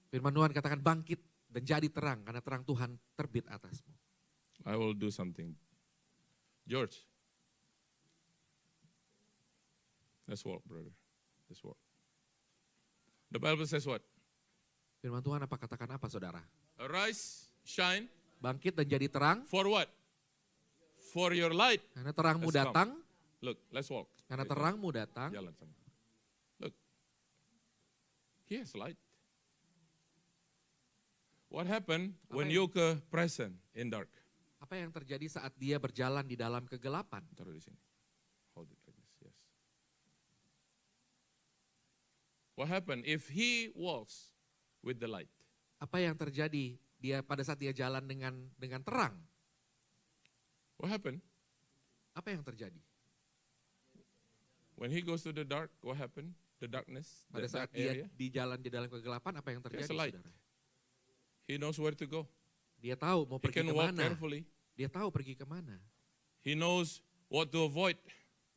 Speaker 1: Firman Tuhan katakan bangkit dan jadi terang karena terang Tuhan terbit atasmu.
Speaker 2: I will do something. George. Let's walk, brother. Let's walk. The Bible says what?
Speaker 1: Firman Tuhan apa katakan apa saudara?
Speaker 2: Arise, shine,
Speaker 1: Bangkit dan jadi terang
Speaker 2: for what? For your light.
Speaker 1: karena terangmu
Speaker 2: Let's come.
Speaker 1: datang.
Speaker 2: Look, let's walk.
Speaker 1: Karena terangmu datang.
Speaker 2: Jalan sama. Look. He has light. What happened when
Speaker 1: yang-
Speaker 2: Yoke present in dark?
Speaker 1: Apa yang terjadi saat dia berjalan di dalam kegelapan?
Speaker 2: Taruh di sini. Hold it like this. Yes. What happened if he walks with the light?
Speaker 1: Apa yang terjadi dia pada saat dia jalan dengan terang?
Speaker 2: What happened?
Speaker 1: Apa yang terjadi?
Speaker 2: When he goes to the dark, what happened? The darkness,
Speaker 1: Pada
Speaker 2: the
Speaker 1: saat
Speaker 2: dark
Speaker 1: dia
Speaker 2: area.
Speaker 1: di jalan di dalam kegelapan, apa yang terjadi,
Speaker 2: There's a light.
Speaker 1: saudara?
Speaker 2: He knows where to go.
Speaker 1: Dia tahu mau
Speaker 2: He
Speaker 1: pergi
Speaker 2: can walk
Speaker 1: kemana.
Speaker 2: carefully.
Speaker 1: Dia tahu pergi kemana.
Speaker 2: He knows what to avoid.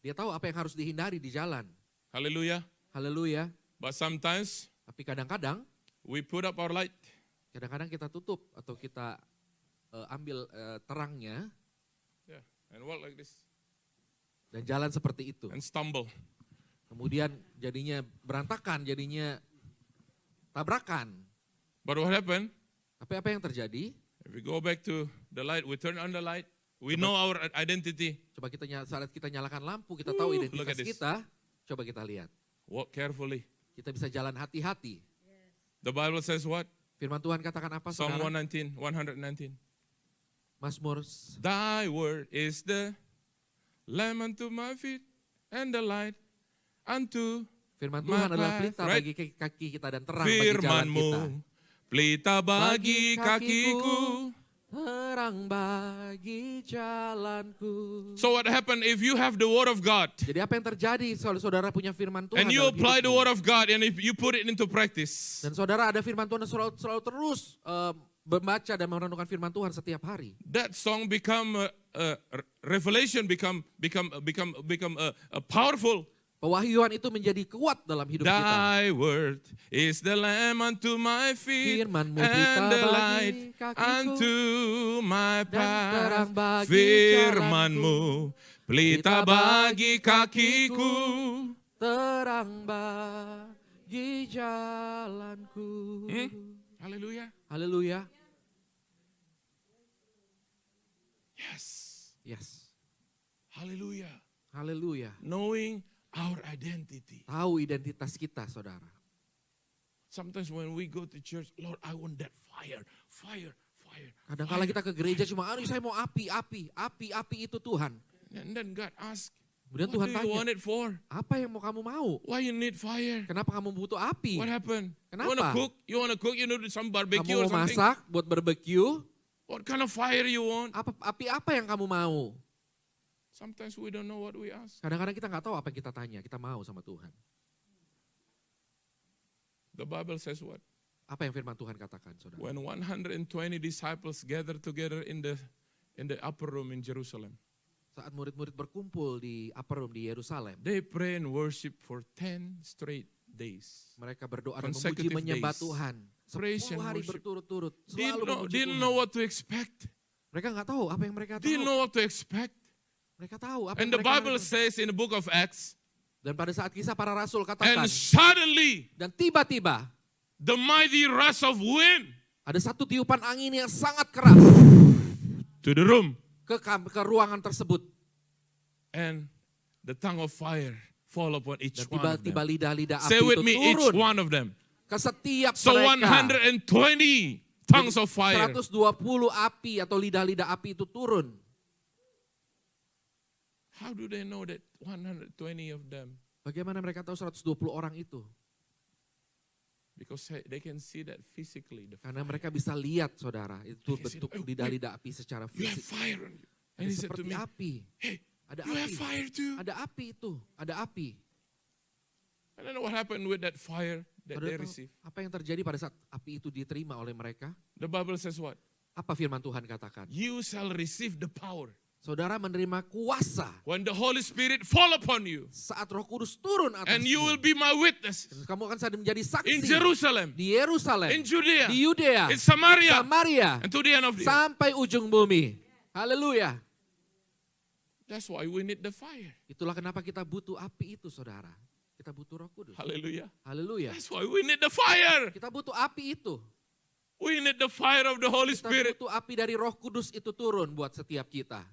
Speaker 1: Dia tahu apa yang harus dihindari di jalan.
Speaker 2: Hallelujah.
Speaker 1: Haleluya.
Speaker 2: But sometimes
Speaker 1: Tapi kadang-kadang,
Speaker 2: we put up our light.
Speaker 1: kadang-kadang kita tutup atau kita ambil terangnya
Speaker 2: Yeah. And walk like this.
Speaker 1: dan jalan seperti itu.
Speaker 2: And stumble.
Speaker 1: Kemudian jadinya berantakan, jadinya tabrakan.
Speaker 2: But what happened?
Speaker 1: Tapi apa yang terjadi?
Speaker 2: If we go back to the light, we turn on the light. We know our identity.
Speaker 1: Coba saat kita nyalakan lampu, kita tahu
Speaker 2: Look
Speaker 1: identitas
Speaker 2: at this.
Speaker 1: kita. Coba kita lihat.
Speaker 2: Walk carefully.
Speaker 1: Kita bisa jalan hati-hati.
Speaker 2: The Bible says what?
Speaker 1: Firman Tuhan katakan apa,
Speaker 2: Psalm
Speaker 1: saudara?
Speaker 2: 119.
Speaker 1: Mazmur
Speaker 2: Thy word is the lamp unto my feet and the light unto
Speaker 1: Firman
Speaker 2: my
Speaker 1: Tuhan adalah
Speaker 2: path.
Speaker 1: pelita
Speaker 2: Right?
Speaker 1: bagi kaki kita dan terang bagi jalan kita.
Speaker 2: Firman-Mu, pelita bagi kakiku.
Speaker 1: Terang bagi jalanku.
Speaker 2: So what happened if you have the word of God
Speaker 1: Jadi apa yang terjadi kalau saudara punya firman Tuhan
Speaker 2: and you
Speaker 1: dalam
Speaker 2: apply the
Speaker 1: hidupmu?
Speaker 2: word of God and if you put it into practice,
Speaker 1: Dan saudara ada firman Tuhan dan selalu terus membaca dan merenungkan firman Tuhan setiap hari.
Speaker 2: that song become a revelation, become a powerful
Speaker 1: Pewahyuan itu menjadi kuat dalam hidup kita.
Speaker 2: Thy word is the lamp unto my feet
Speaker 1: Firman-Mu
Speaker 2: and
Speaker 1: pelita
Speaker 2: the
Speaker 1: bagi
Speaker 2: light
Speaker 1: kakiku
Speaker 2: unto my
Speaker 1: dan terang
Speaker 2: path.
Speaker 1: bagi
Speaker 2: Firman-Mu pelita
Speaker 1: Pelita
Speaker 2: bagi
Speaker 1: bagi
Speaker 2: kakiku.
Speaker 1: terang bagi jalanku.
Speaker 2: Hallelujah.
Speaker 1: Haleluya.
Speaker 2: Yes.
Speaker 1: Yes.
Speaker 2: Hallelujah.
Speaker 1: Haleluya.
Speaker 2: Knowing our identity.
Speaker 1: Tahu identitas kita, saudara.
Speaker 2: Sometimes when we go to church, Lord, I want that fire, fire, fire.
Speaker 1: Kadang-kala kita ke gereja cuma, aduh saya mau api, api itu Tuhan.
Speaker 2: And then God asks,
Speaker 1: Kemudian
Speaker 2: what
Speaker 1: Tuhan
Speaker 2: do you
Speaker 1: tanya,
Speaker 2: want it for?
Speaker 1: apa yang mau kamu mau?
Speaker 2: Why you need fire?
Speaker 1: Kenapa kamu butuh api?
Speaker 2: What happened?
Speaker 1: Kenapa?
Speaker 2: You want to cook? You want to cook? You need some barbecue
Speaker 1: Kamu
Speaker 2: or
Speaker 1: mau
Speaker 2: something?
Speaker 1: masak buat barbeque?
Speaker 2: What kind of fire you want?
Speaker 1: Api apa yang kamu mau?
Speaker 2: Sometimes we don't know what we ask.
Speaker 1: Kadang-kadang kita nggak tahu apa yang kita tanya, kita mau sama Tuhan.
Speaker 2: The Bible says what?
Speaker 1: Apa yang firman Tuhan katakan, saudara?
Speaker 2: When 120 disciples gather together in the upper room in Jerusalem,
Speaker 1: Saat murid-murid berkumpul di upper room di Yerusalem,
Speaker 2: they pray and worship for 10 straight days.
Speaker 1: mereka berdoa dan memuji
Speaker 2: Consecutive
Speaker 1: menyembah
Speaker 2: days.
Speaker 1: Tuhan.
Speaker 2: Praise
Speaker 1: 10
Speaker 2: and
Speaker 1: hari
Speaker 2: worship.
Speaker 1: berturut-turut, selalu memuji
Speaker 2: Didn't
Speaker 1: Tuhan.
Speaker 2: know what to expect.
Speaker 1: Mereka nggak tahu apa yang mereka
Speaker 2: Didn't
Speaker 1: tahu.
Speaker 2: know what to expect.
Speaker 1: Mereka tahu apa
Speaker 2: And
Speaker 1: yang
Speaker 2: the
Speaker 1: mereka
Speaker 2: Bible
Speaker 1: harus.
Speaker 2: says in the book of Acts,
Speaker 1: Dan pada saat kisah para rasul katakan,
Speaker 2: and suddenly
Speaker 1: dan tiba-tiba
Speaker 2: the mighty rush of wind
Speaker 1: ada satu tiupan angin yang sangat keras
Speaker 2: to the room,
Speaker 1: ke ruangan tersebut.
Speaker 2: and the tongue of fire fall upon each
Speaker 1: Dan
Speaker 2: one of
Speaker 1: tiba-tiba
Speaker 2: them.
Speaker 1: lidah-lidah api
Speaker 2: Say with
Speaker 1: itu
Speaker 2: me, each
Speaker 1: turun
Speaker 2: one of them.
Speaker 1: ke setiap
Speaker 2: So
Speaker 1: mereka.
Speaker 2: 120 tongues of fire.
Speaker 1: 120 api atau lidah-lidah api itu turun.
Speaker 2: How do they know that 120 of them?
Speaker 1: Bagaimana mereka tahu 120 orang itu?
Speaker 2: Because they can see that physically. The
Speaker 1: Karena
Speaker 2: fire.
Speaker 1: mereka bisa lihat, saudara, itu
Speaker 2: They can see,
Speaker 1: bentuk
Speaker 2: "Oh, wait,
Speaker 1: lidah-lidah api secara
Speaker 2: You have
Speaker 1: fisik.
Speaker 2: fire on you. And
Speaker 1: Ada
Speaker 2: he said to
Speaker 1: seperti
Speaker 2: me,
Speaker 1: api.
Speaker 2: hey,
Speaker 1: Ada
Speaker 2: you have
Speaker 1: api.
Speaker 2: fire too.
Speaker 1: Ada api itu. Ada api.
Speaker 2: I don't know what happened with that fire that
Speaker 1: Saudara
Speaker 2: they
Speaker 1: tahu
Speaker 2: received.
Speaker 1: apa yang terjadi pada saat api itu diterima oleh mereka?
Speaker 2: The Bible says what?
Speaker 1: Apa firman Tuhan katakan?
Speaker 2: You shall receive the power
Speaker 1: Saudara menerima kuasa
Speaker 2: when the Holy Spirit fall upon you.
Speaker 1: saat Roh Kudus turun
Speaker 2: And you will
Speaker 1: atasmu.
Speaker 2: be my witness
Speaker 1: Kamu akan menjadi
Speaker 2: in
Speaker 1: saksi
Speaker 2: Jerusalem,
Speaker 1: di Yerusalem,
Speaker 2: in Judea,
Speaker 1: di Yudea,
Speaker 2: in Samaria,
Speaker 1: Samaria,
Speaker 2: and to the end of the earth.
Speaker 1: sampai ujung bumi. Haleluya.
Speaker 2: That's why we need the fire.
Speaker 1: Itulah kenapa kita butuh api itu, saudara. Kita butuh Roh Kudus.
Speaker 2: Hallelujah.
Speaker 1: Haleluya.
Speaker 2: That's why we need the fire.
Speaker 1: Kita butuh api itu.
Speaker 2: We need the fire of the Holy
Speaker 1: Kita
Speaker 2: Spirit.
Speaker 1: butuh api dari Roh Kudus itu turun buat setiap kita.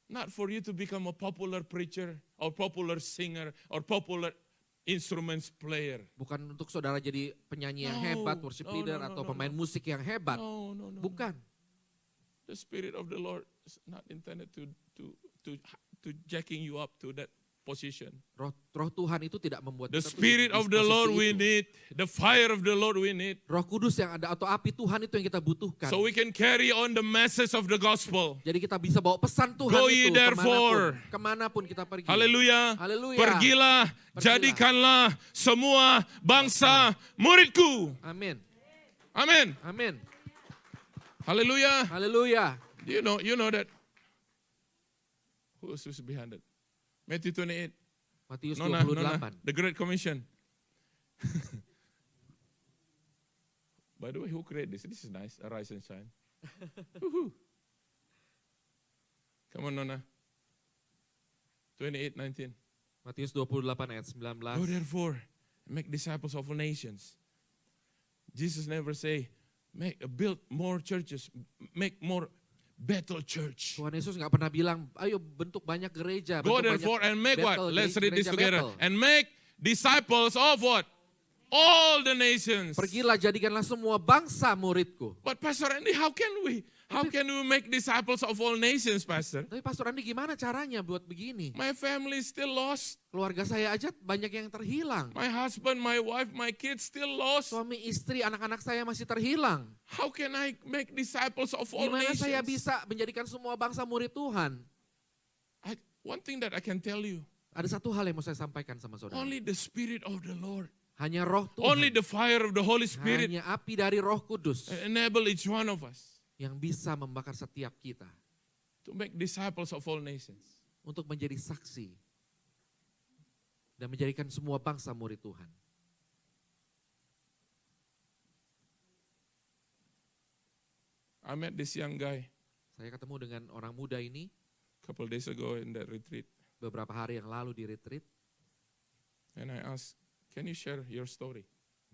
Speaker 2: Not for you to become a popular preacher or popular singer or popular instruments player.
Speaker 1: Bukan untuk saudara jadi penyanyi yang
Speaker 2: No,
Speaker 1: hebat, worship
Speaker 2: no,
Speaker 1: leader,
Speaker 2: no, no,
Speaker 1: atau
Speaker 2: no,
Speaker 1: pemain
Speaker 2: no.
Speaker 1: musik yang hebat.
Speaker 2: No.
Speaker 1: Bukan.
Speaker 2: The Spirit of the Lord is not intended to jacking you up to that position.
Speaker 1: Roh Tuhan itu tidak membuat
Speaker 2: The
Speaker 1: kita tuh
Speaker 2: Spirit
Speaker 1: di
Speaker 2: of the
Speaker 1: posisi
Speaker 2: Lord
Speaker 1: itu.
Speaker 2: we need. The fire of the Lord we need.
Speaker 1: Roh Kudus yang ada atau api Tuhan itu yang kita butuhkan.
Speaker 2: So we can carry on the message of the gospel.
Speaker 1: Jadi kita bisa bawa pesan Tuhan
Speaker 2: Go ye
Speaker 1: itu
Speaker 2: therefore.
Speaker 1: kemanapun kita pergi.
Speaker 2: Haleluya.
Speaker 1: Haleluya.
Speaker 2: Pergilah, jadikanlah semua bangsa muridku.
Speaker 1: Amin.
Speaker 2: Amin.
Speaker 1: Amin.
Speaker 2: Hallelujah.
Speaker 1: Haleluya.
Speaker 2: You know that. Who's behind it? Matthew 28.
Speaker 1: Matius
Speaker 2: Nona,
Speaker 1: 28.
Speaker 2: the Great Commission. By the way, who created this? This is nice. Arise and shine. Woohoo. Come on, Nona. 28:19.
Speaker 1: Matius 28 ayat 19.
Speaker 2: Go therefore, make disciples of all nations. Jesus never say, build more churches, make more Bethel church.
Speaker 1: Tuhan Yesus nggak pernah bilang, ayo bentuk banyak gereja.
Speaker 2: Go
Speaker 1: bentuk
Speaker 2: therefore
Speaker 1: banyak
Speaker 2: and make what?
Speaker 1: Bethel,
Speaker 2: Let's read this
Speaker 1: gereja
Speaker 2: together.
Speaker 1: Bethel.
Speaker 2: And make disciples of what? All the nations.
Speaker 1: Pergilah jadikanlah semua bangsa muridku.
Speaker 2: But Pastor Andy, how can we make disciples of all nations, Pastor?
Speaker 1: Tapi Pastor Andi gimana caranya buat begini?
Speaker 2: My family is still lost.
Speaker 1: Keluarga saya aja banyak yang terhilang.
Speaker 2: My husband, my wife, my kids still lost.
Speaker 1: Suami, istri, anak-anak saya masih terhilang.
Speaker 2: How can I make disciples of all
Speaker 1: Gimana
Speaker 2: nations?
Speaker 1: saya bisa menjadikan semua bangsa murid Tuhan?
Speaker 2: One thing that I can tell you,
Speaker 1: Ada satu hal yang mau saya sampaikan sama saudara.
Speaker 2: only the Spirit of the Lord,
Speaker 1: Hanya roh
Speaker 2: only
Speaker 1: Tuhan,
Speaker 2: the fire of the Holy Spirit
Speaker 1: hanya api dari Roh Kudus
Speaker 2: enable each one of us
Speaker 1: yang bisa membakar setiap kita
Speaker 2: to make disciples of all nations.
Speaker 1: untuk menjadi saksi dan menjadikan semua bangsa murid Tuhan.
Speaker 2: I met this young guy
Speaker 1: Saya ketemu dengan orang muda ini
Speaker 2: a couple days ago in that retreat.
Speaker 1: beberapa hari yang lalu di retreat.
Speaker 2: And I asked, can you share your story?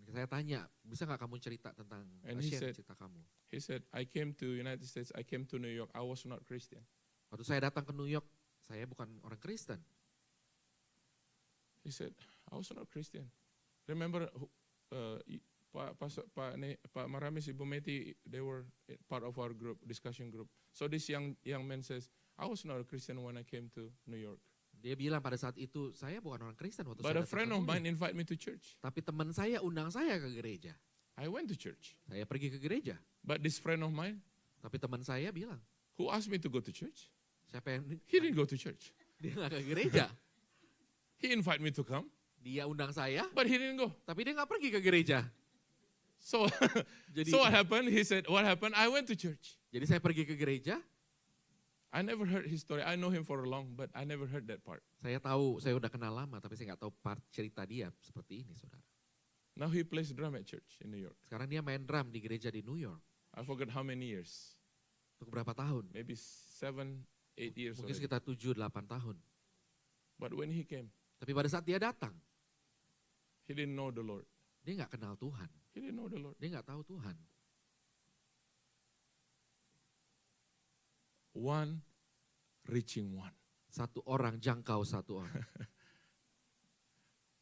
Speaker 1: Saya tanya, bisa nggak kamu cerita tentang
Speaker 2: And he
Speaker 1: share
Speaker 2: said-
Speaker 1: cerita kamu?
Speaker 2: He said, I came to United States, I came to New York, I was not Christian.
Speaker 1: Waktu saya datang ke New York, saya bukan orang Kristen.
Speaker 2: He said, I was not Christian. Remember, Pak Maramis, Ibu Meti, they were part of our group, discussion group. So this young man says, I was not a Christian when I came to New York.
Speaker 1: Dia bilang pada saat itu, saya bukan orang Kristen waktu
Speaker 2: But
Speaker 1: saya
Speaker 2: a
Speaker 1: datang
Speaker 2: friend
Speaker 1: ke
Speaker 2: of
Speaker 1: New
Speaker 2: mine
Speaker 1: York.
Speaker 2: invited me to church.
Speaker 1: Tapi teman saya undang saya ke gereja.
Speaker 2: I went to church.
Speaker 1: Saya pergi ke gereja.
Speaker 2: But this friend of mine,
Speaker 1: Tapi teman saya bilang,
Speaker 2: who asked me to go to church,
Speaker 1: siapa yang
Speaker 2: he didn't go to church.
Speaker 1: dia nggak ke gereja?
Speaker 2: He invited me to come,
Speaker 1: Dia undang saya,
Speaker 2: but he didn't go.
Speaker 1: tapi dia nggak pergi ke gereja.
Speaker 2: So,
Speaker 1: Jadi,
Speaker 2: so what happened? He said, what happened? I went to church.
Speaker 1: jadi saya pergi ke gereja.
Speaker 2: I never heard his story. I know him for long, but I never heard that part.
Speaker 1: Saya tahu, saya udah kenal lama, tapi saya nggak tahu part cerita dia seperti ini, saudara.
Speaker 2: Now he plays drum at church in New York.
Speaker 1: Sekarang dia main drum di gereja di New York.
Speaker 2: I forgot how many years.
Speaker 1: Untuk berapa tahun?
Speaker 2: Maybe 7, 8 years
Speaker 1: Mungkin
Speaker 2: already.
Speaker 1: sekitar 7-8 tahun.
Speaker 2: But when he came,
Speaker 1: Tapi pada saat dia datang,
Speaker 2: he didn't know the Lord.
Speaker 1: dia nggak kenal Tuhan.
Speaker 2: He didn't know the Lord.
Speaker 1: Dia nggak tahu Tuhan.
Speaker 2: One reaching one.
Speaker 1: Satu orang jangkau satu orang.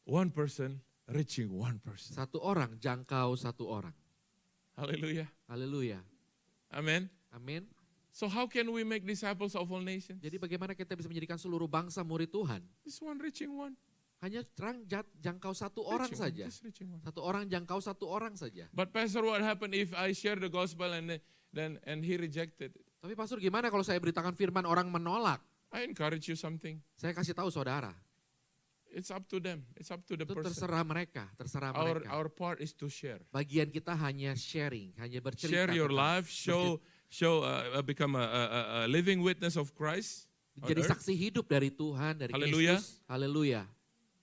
Speaker 2: One person reaching one person.
Speaker 1: Satu orang jangkau satu orang.
Speaker 2: Hallelujah.
Speaker 1: Haleluya.
Speaker 2: Amen.
Speaker 1: Amin.
Speaker 2: So how can we make disciples of all nations?
Speaker 1: Jadi bagaimana kita bisa menjadikan seluruh bangsa murid Tuhan?
Speaker 2: This one reaching one.
Speaker 1: Hanya jangkau satu orang
Speaker 2: Reaching one,
Speaker 1: saja.
Speaker 2: just reaching one.
Speaker 1: Satu orang jangkau satu orang saja.
Speaker 2: But Pastor, what happened if I share the gospel and he rejected it?
Speaker 1: Tapi pastor gimana kalau saya beritakan firman orang menolak?
Speaker 2: I encourage you something.
Speaker 1: Saya kasih tahu saudara.
Speaker 2: It's up to them. It's up to the
Speaker 1: Itu
Speaker 2: person.
Speaker 1: terserah mereka, terserah mereka.
Speaker 2: Our part is to share.
Speaker 1: Bagian kita hanya sharing, hanya bercerita.
Speaker 2: Share your
Speaker 1: tentang-
Speaker 2: life. Become a living witness of Christ. on
Speaker 1: Jadi
Speaker 2: earth.
Speaker 1: saksi hidup dari Tuhan, dari
Speaker 2: Haleluya.
Speaker 1: Kristus. Haleluya.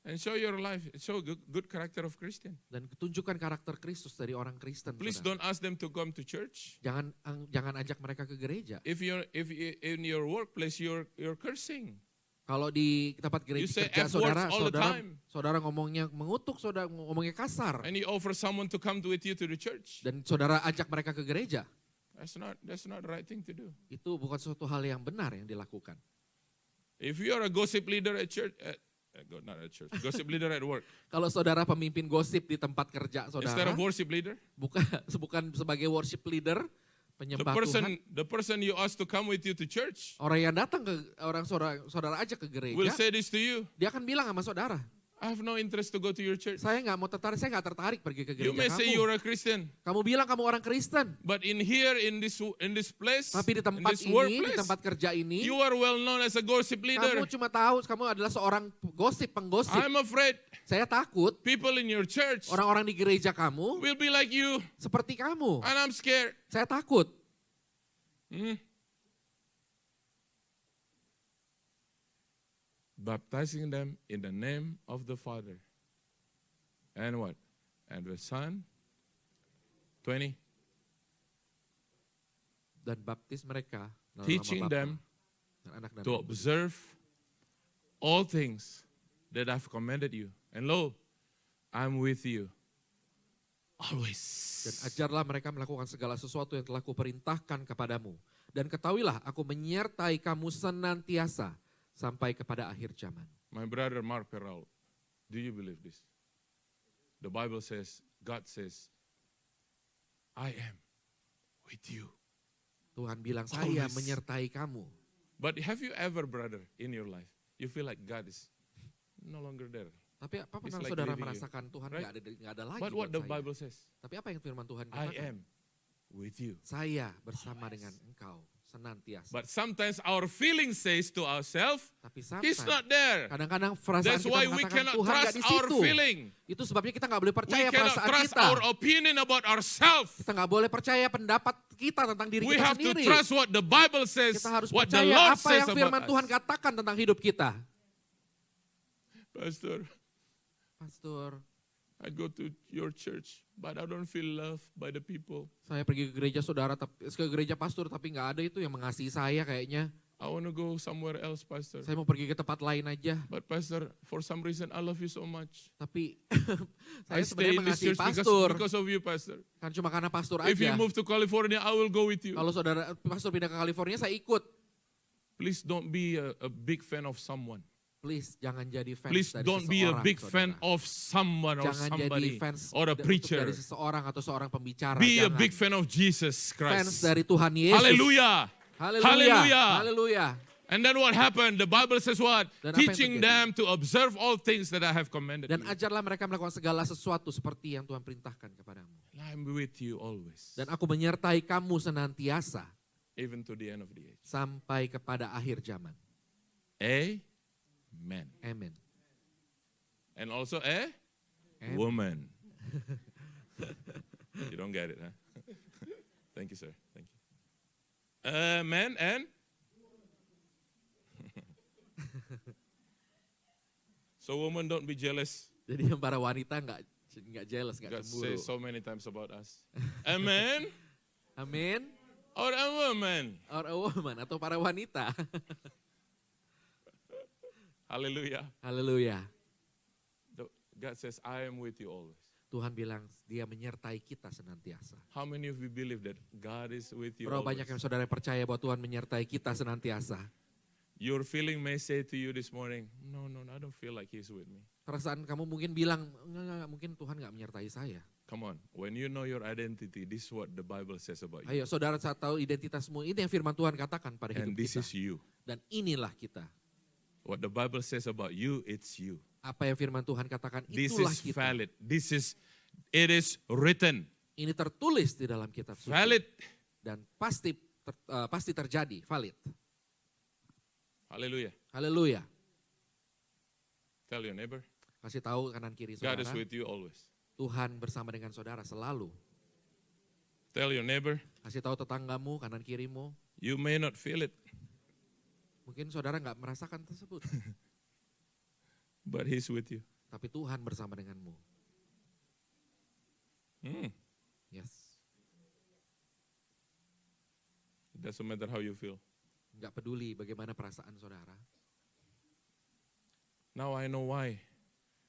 Speaker 2: And show your life. Show good character of Christian.
Speaker 1: Dan tunjukkan karakter Kristus dari orang Kristen.
Speaker 2: Please
Speaker 1: saudara.
Speaker 2: don't ask them to come to church.
Speaker 1: Jangan ajak mereka ke gereja.
Speaker 2: If in your workplace you're cursing.
Speaker 1: Kalau di tempat
Speaker 2: You
Speaker 1: gereja
Speaker 2: say
Speaker 1: kerja
Speaker 2: F words all the
Speaker 1: saudara
Speaker 2: time.
Speaker 1: saudara ngomongnya mengutuk, saudara ngomongnya kasar.
Speaker 2: And you offer someone to come with you to the church.
Speaker 1: Dan saudara ajak mereka ke gereja.
Speaker 2: That's not the right thing to do.
Speaker 1: Itu bukan suatu hal yang benar yang dilakukan.
Speaker 2: If you are a gossip leader at church, not at church, gossip leader at work,
Speaker 1: Kalau saudara pemimpin gosip di tempat kerja
Speaker 2: instead
Speaker 1: saudara,
Speaker 2: of worship leader,
Speaker 1: bukan sebagai worship leader,
Speaker 2: the
Speaker 1: penyembah Tuhan,
Speaker 2: person you ask to come with you to church
Speaker 1: orang yang datang ke saudara ajak ke
Speaker 2: will
Speaker 1: gereja,
Speaker 2: say this to you.
Speaker 1: dia akan bilang sama saudara,
Speaker 2: I have no interest to go to your church.
Speaker 1: saya nggak tertarik pergi ke
Speaker 2: You may
Speaker 1: gereja
Speaker 2: say
Speaker 1: kamu.
Speaker 2: you're a Christian,
Speaker 1: Kamu bilang kamu orang Kristen,
Speaker 2: but in this place,
Speaker 1: tapi di
Speaker 2: in
Speaker 1: tempat
Speaker 2: this
Speaker 1: ini, di
Speaker 2: workplace,
Speaker 1: tempat kerja ini,
Speaker 2: you are well known as a gossip leader.
Speaker 1: kamu cuma tahu kamu adalah seorang penggosip.
Speaker 2: I'm afraid
Speaker 1: Saya takut
Speaker 2: people in your church
Speaker 1: orang-orang di gereja kamu
Speaker 2: will be like you,
Speaker 1: seperti kamu.
Speaker 2: and I'm scared.
Speaker 1: Saya takut.
Speaker 2: Baptizing them in the name of the Father. And what? And the Son. 20.
Speaker 1: Dan baptis mereka dalam nama
Speaker 2: Teaching
Speaker 1: Bapa
Speaker 2: them
Speaker 1: dan Anak dan
Speaker 2: to
Speaker 1: Roh Kudus.
Speaker 2: observe all things that I've commanded you. And lo, I'm with you always.
Speaker 1: Dan ajarlah mereka melakukan segala sesuatu yang telah kuperintahkan kepadamu. Dan ketahuilah aku menyertai kamu senantiasa sampai kepada akhir zaman.
Speaker 2: My brother Mark Perrault, do you believe this? The Bible says, God says, I am with you.
Speaker 1: Tuhan bilang saya
Speaker 2: Always.
Speaker 1: menyertai kamu.
Speaker 2: But have you ever, brother, in your life, you feel like God is no longer there?
Speaker 1: Tapi apa
Speaker 2: It's
Speaker 1: pernah
Speaker 2: like
Speaker 1: saudara
Speaker 2: leaving you,
Speaker 1: merasakan Tuhan
Speaker 2: right?
Speaker 1: nggak ada lagi
Speaker 2: But what
Speaker 1: buat
Speaker 2: the
Speaker 1: saya.
Speaker 2: Bible says,
Speaker 1: Tapi apa yang firman Tuhan
Speaker 2: I
Speaker 1: katakan?
Speaker 2: am with you.
Speaker 1: Saya bersama
Speaker 2: Always.
Speaker 1: dengan engkau senantiasa.
Speaker 2: But sometimes our feeling says to ourselves,
Speaker 1: Tapi
Speaker 2: He's
Speaker 1: sometimes
Speaker 2: not there.
Speaker 1: kadang-kadang perasaan
Speaker 2: That's
Speaker 1: kita
Speaker 2: why we
Speaker 1: mengatakan
Speaker 2: cannot
Speaker 1: Tuhan nggak
Speaker 2: trust
Speaker 1: di
Speaker 2: our
Speaker 1: situ.
Speaker 2: feeling.
Speaker 1: Itu sebabnya kita nggak boleh
Speaker 2: We
Speaker 1: percaya
Speaker 2: cannot
Speaker 1: perasaan
Speaker 2: trust
Speaker 1: kita.
Speaker 2: our opinion about ourselves.
Speaker 1: Kita nggak boleh percaya pendapat kita tentang diri
Speaker 2: We
Speaker 1: kita
Speaker 2: have to
Speaker 1: sendiri.
Speaker 2: trust what the Bible says,
Speaker 1: Kita harus
Speaker 2: what the
Speaker 1: percaya
Speaker 2: Lord
Speaker 1: apa
Speaker 2: says
Speaker 1: yang
Speaker 2: about
Speaker 1: firman Tuhan
Speaker 2: us.
Speaker 1: katakan tentang hidup kita.
Speaker 2: Pastor,
Speaker 1: Pastor,
Speaker 2: I go to your church, but I don't feel loved by the people.
Speaker 1: saya pergi ke gereja saudara, ke gereja pastor, tapi nggak ada itu yang mengasihi saya kayaknya.
Speaker 2: I want to go somewhere else, Pastor.
Speaker 1: Saya mau pergi ke tempat lain aja.
Speaker 2: But Pastor, for some reason, I love you so much.
Speaker 1: Tapi
Speaker 2: I
Speaker 1: saya
Speaker 2: stay
Speaker 1: sebenarnya
Speaker 2: in this
Speaker 1: mengasihi
Speaker 2: church
Speaker 1: pastor.
Speaker 2: because of you, Pastor.
Speaker 1: Kan cuma karena pastor
Speaker 2: If you
Speaker 1: aja.
Speaker 2: move to California, I will go with you.
Speaker 1: Kalau saudara pastor pindah ke California, saya ikut.
Speaker 2: Please don't be a big fan of someone.
Speaker 1: Please jangan jadi fans
Speaker 2: Please
Speaker 1: dari
Speaker 2: don't be a
Speaker 1: seseorang,
Speaker 2: big
Speaker 1: saudara.
Speaker 2: fan of someone or
Speaker 1: Jangan jadi
Speaker 2: somebody
Speaker 1: fans
Speaker 2: or a preacher.
Speaker 1: dari seseorang atau seorang pembicara.
Speaker 2: Be a
Speaker 1: Jangan.
Speaker 2: big fan of Jesus
Speaker 1: Fans
Speaker 2: Christ.
Speaker 1: dari Tuhan Yesus.
Speaker 2: Hallelujah.
Speaker 1: Haleluya.
Speaker 2: Hallelujah.
Speaker 1: Haleluya.
Speaker 2: And then what happened? The Bible says what?
Speaker 1: Dan apa yang
Speaker 2: Teaching
Speaker 1: terjadi?
Speaker 2: them to observe all things that I have commanded
Speaker 1: Dan
Speaker 2: you.
Speaker 1: ajarlah mereka melakukan segala sesuatu seperti yang Tuhan perintahkan kepadamu.
Speaker 2: I'm with you always.
Speaker 1: Dan aku menyertai kamu senantiasa
Speaker 2: Even to the end of the age.
Speaker 1: sampai kepada akhir zaman.
Speaker 2: Amen.
Speaker 1: Amen.
Speaker 2: And also
Speaker 1: Amen.
Speaker 2: woman. You don't get it, huh? Thank you, sir. Thank you. Man and so woman, don't be jealous.
Speaker 1: Jadi yang para wanita nggak jealous, nggak
Speaker 2: God
Speaker 1: cemburu.
Speaker 2: says so many times about us. A man
Speaker 1: Amin.
Speaker 2: or a woman.
Speaker 1: Or a woman atau para wanita.
Speaker 2: Hallelujah.
Speaker 1: Haleluya.
Speaker 2: God says, I am with you always.
Speaker 1: Tuhan bilang dia menyertai kita senantiasa.
Speaker 2: How many of you believe that God is with you
Speaker 1: Berapa
Speaker 2: always?
Speaker 1: banyak yang saudara percaya bahwa Tuhan menyertai kita senantiasa.
Speaker 2: Your feeling may say to you this morning, no, I don't feel like He's with me.
Speaker 1: Perasaan kamu mungkin bilang, enggak, mungkin Tuhan nggak menyertai saya.
Speaker 2: Come on, when you know your identity, this is what the Bible says about you.
Speaker 1: Ayo saudara, saat tahu identitasmu, ini yang firman Tuhan katakan pada
Speaker 2: And
Speaker 1: hidup
Speaker 2: this
Speaker 1: kita.
Speaker 2: is you.
Speaker 1: Dan inilah kita.
Speaker 2: What the Bible says about you, it's you.
Speaker 1: Apa yang firman Tuhan katakan,
Speaker 2: This
Speaker 1: itulah
Speaker 2: is
Speaker 1: kita.
Speaker 2: valid. It is written.
Speaker 1: Ini tertulis di dalam kitab suci.
Speaker 2: Valid.
Speaker 1: Dan pasti terjadi, valid.
Speaker 2: Hallelujah.
Speaker 1: Haleluya.
Speaker 2: Tell your neighbor,
Speaker 1: Kasih tahu kanan kiri
Speaker 2: God
Speaker 1: saudara,
Speaker 2: is with you always.
Speaker 1: Tuhan bersama dengan saudara selalu.
Speaker 2: Tell your neighbor,
Speaker 1: Kasih tahu tetanggamu, kanan kirimu.
Speaker 2: you may not feel it,
Speaker 1: Mungkin saudara nggak merasakan tersebut.
Speaker 2: but He's with you.
Speaker 1: Tapi Tuhan bersama denganmu. Yes.
Speaker 2: It doesn't matter how you feel.
Speaker 1: Nggak peduli bagaimana perasaan saudara.
Speaker 2: Now I know why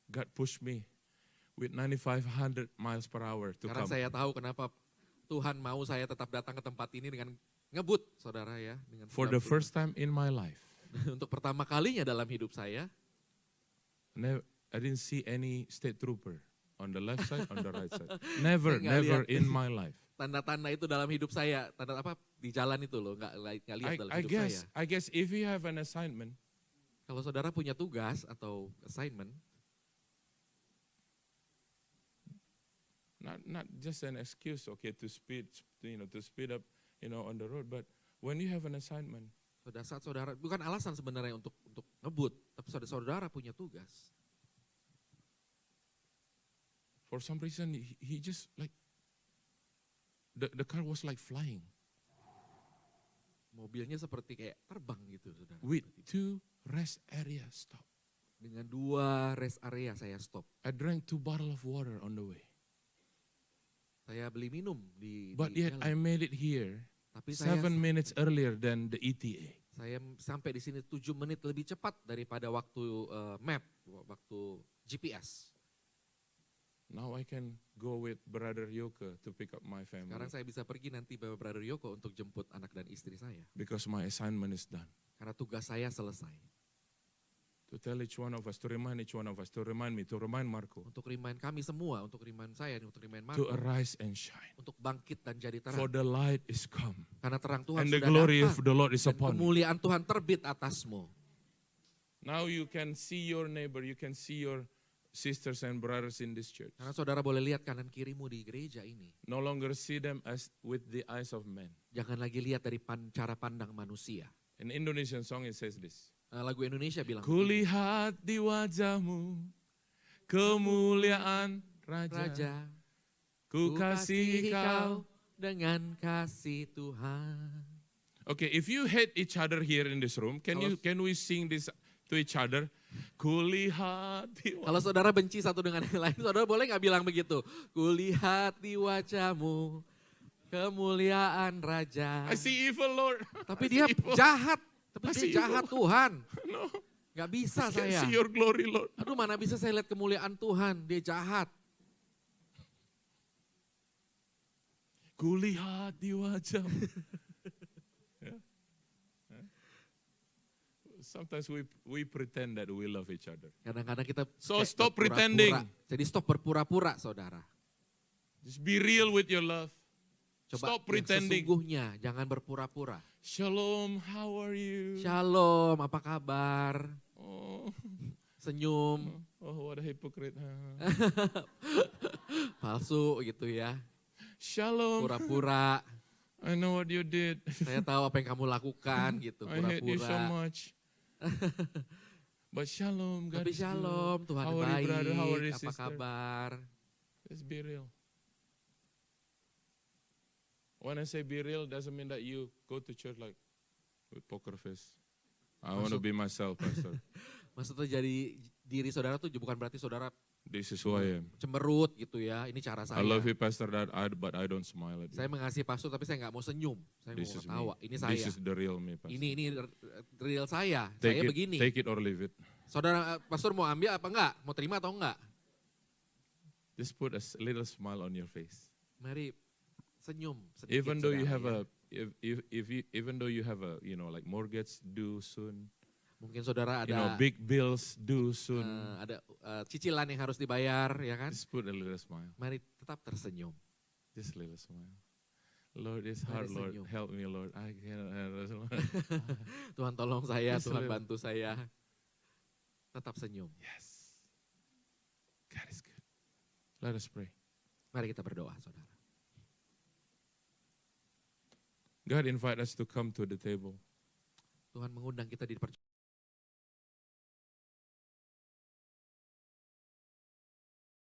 Speaker 2: God pushed me with 9,500 miles per hour to
Speaker 1: Sekarang
Speaker 2: come.
Speaker 1: saya tahu kenapa Tuhan mau saya tetap datang ke tempat ini dengan ngebut, saudara ya. Dengan
Speaker 2: For the
Speaker 1: 30.
Speaker 2: first time in my life,
Speaker 1: Untuk pertama kalinya dalam hidup saya,
Speaker 2: I didn't see any state trooper on the left side, on the right side. Never,
Speaker 1: Saya nggak
Speaker 2: never
Speaker 1: lihat.
Speaker 2: in my life.
Speaker 1: tanda-tanda itu dalam hidup saya, tanda apa di jalan itu loh, nggak lihat dalam hidup saya.
Speaker 2: I guess if you have an assignment,
Speaker 1: Kalau saudara punya tugas atau assignment,
Speaker 2: not just an excuse, okay, to speed up, on the road, but when you have an assignment,
Speaker 1: saat saudara bukan alasan sebenarnya untuk ngebut, tapi saudara punya tugas.
Speaker 2: for some reason he just like the car was like flying
Speaker 1: Mobilnya seperti kayak terbang gitu, saudara.
Speaker 2: with 2 rest area stop.
Speaker 1: Dengan 2 rest area saya stop.
Speaker 2: I drank 2 bottles of water on the way,
Speaker 1: Saya beli minum di
Speaker 2: but
Speaker 1: di
Speaker 2: yet
Speaker 1: jalan.
Speaker 2: I made it here
Speaker 1: Tapi saya
Speaker 2: 7 minutes earlier than the ETA.
Speaker 1: Saya sampai di sini 7 menit lebih cepat daripada waktu map, waktu GPS.
Speaker 2: Now I can go with Brother Yoke to pick up my family
Speaker 1: Sekarang saya bisa pergi nanti bawa Brother Yoko untuk jemput anak dan istri saya.
Speaker 2: because my assignment is done.
Speaker 1: Karena tugas saya selesai.
Speaker 2: To tell each one of us, to remind each one of us, to remind me, to remind Marco,
Speaker 1: Untuk remind kami semua, untuk remind saya, untuk remind
Speaker 2: to
Speaker 1: Marco.
Speaker 2: arise and shine.
Speaker 1: Untuk bangkit dan jadi
Speaker 2: For
Speaker 1: terang.
Speaker 2: the light is come,
Speaker 1: Karena terang Tuhan
Speaker 2: and the
Speaker 1: sudah
Speaker 2: glory of
Speaker 1: datang.
Speaker 2: the Lord is
Speaker 1: Dan
Speaker 2: upon you.
Speaker 1: kemuliaan Tuhan terbit atasmu.
Speaker 2: Now you can see your neighbor, you can see your sisters and brothers in this church.
Speaker 1: Karena saudara boleh lihat kanan kirimu di gereja ini.
Speaker 2: No longer see them as with the eyes of men.
Speaker 1: Jangan lagi lihat dari cara pandang manusia.
Speaker 2: In Indonesian song it says this.
Speaker 1: Lagu Indonesia bilang,
Speaker 2: Kulihat di wajahmu kemuliaan Raja.
Speaker 1: Raja,
Speaker 2: Ku
Speaker 1: ku
Speaker 2: kasihi
Speaker 1: kasihi
Speaker 2: kau.
Speaker 1: kau dengan kasih Tuhan.
Speaker 2: Okay, if you hate each other here in this room, can we sing this to each other, kulihat di
Speaker 1: Kalau saudara benci satu dengan yang lain, saudara boleh nggak bilang begitu? Kulihat di wajahmu kemuliaan Raja.
Speaker 2: I see evil, Lord.
Speaker 1: Tapi
Speaker 2: I
Speaker 1: dia
Speaker 2: see evil.
Speaker 1: jahat. Tapi
Speaker 2: I
Speaker 1: dia
Speaker 2: see
Speaker 1: jahat
Speaker 2: evil.
Speaker 1: Tuhan.
Speaker 2: No,
Speaker 1: Gak bisa
Speaker 2: I can't
Speaker 1: saya.
Speaker 2: see your glory, Lord.
Speaker 1: Aduh mana bisa saya lihat kemuliaan Tuhan. Dia jahat.
Speaker 2: Kulihat di wajahmu. Yeah. Yeah. Sometimes we pretend that we love each other.
Speaker 1: Kadang-kadang kita
Speaker 2: So
Speaker 1: kayak
Speaker 2: stop
Speaker 1: berpura-pura.
Speaker 2: pretending.
Speaker 1: Jadi stop berpura-pura saudara.
Speaker 2: Just be real with your love.
Speaker 1: Coba
Speaker 2: Stop
Speaker 1: yang
Speaker 2: pretending.
Speaker 1: sesungguhnya, jangan berpura-pura.
Speaker 2: Shalom, how are you?
Speaker 1: Shalom, apa kabar?
Speaker 2: Oh,
Speaker 1: Senyum,
Speaker 2: what a hypocrite.
Speaker 1: palsu gitu ya.
Speaker 2: Shalom,
Speaker 1: Pura-pura,
Speaker 2: I know what you did.
Speaker 1: saya tahu apa yang kamu lakukan gitu,
Speaker 2: I hate you so
Speaker 1: pura-pura.
Speaker 2: much. But shalom, God
Speaker 1: Tapi
Speaker 2: is
Speaker 1: shalom,
Speaker 2: good.
Speaker 1: Tuhan
Speaker 2: How are you, brother? How are
Speaker 1: baik,
Speaker 2: you,
Speaker 1: apa
Speaker 2: sister?
Speaker 1: kabar?
Speaker 2: Let's be real. When I say be real, doesn't mean that you go to church like with poker face. I want to
Speaker 1: Maksud-
Speaker 2: be myself, Pastor.
Speaker 1: Maksudnya jadi diri saudara tuh bukan berarti saudara
Speaker 2: This is who I am.
Speaker 1: cemberut gitu ya, ini cara
Speaker 2: I
Speaker 1: saya.
Speaker 2: love you, Pastor, but I don't smile at you.
Speaker 1: Saya mengasihi pastor tapi saya nggak mau senyum, saya
Speaker 2: This
Speaker 1: mau
Speaker 2: is
Speaker 1: ketawa.
Speaker 2: me.
Speaker 1: Ini saya,
Speaker 2: This is the real me, Pastor.
Speaker 1: ini real saya
Speaker 2: Take
Speaker 1: begini.
Speaker 2: it or leave it.
Speaker 1: Saudara pastor mau ambil apa enggak? Mau terima atau enggak?
Speaker 2: Just put a little smile on your face.
Speaker 1: Mari senyum sedikit.
Speaker 2: Even though you
Speaker 1: saudara,
Speaker 2: have
Speaker 1: ya.
Speaker 2: even though you have a like mortgage due soon,
Speaker 1: Mungkin saudara ada
Speaker 2: big bills due soon,
Speaker 1: ada cicilan yang harus dibayar ya kan?
Speaker 2: just put a little smile.
Speaker 1: Mari tetap tersenyum.
Speaker 2: Just a little smile. Lord, it's
Speaker 1: Mari
Speaker 2: hard, Lord.
Speaker 1: senyum.
Speaker 2: Help me, Lord. I cannot handle it.
Speaker 1: Tuhan tolong saya,
Speaker 2: Just
Speaker 1: Tuhan
Speaker 2: live.
Speaker 1: bantu saya. Tetap senyum.
Speaker 2: Yes. God is good. Let us pray.
Speaker 1: Mari kita berdoa saudara.
Speaker 2: God invite us to come to the table.
Speaker 1: Tuhan mengundang kita di perjamuan.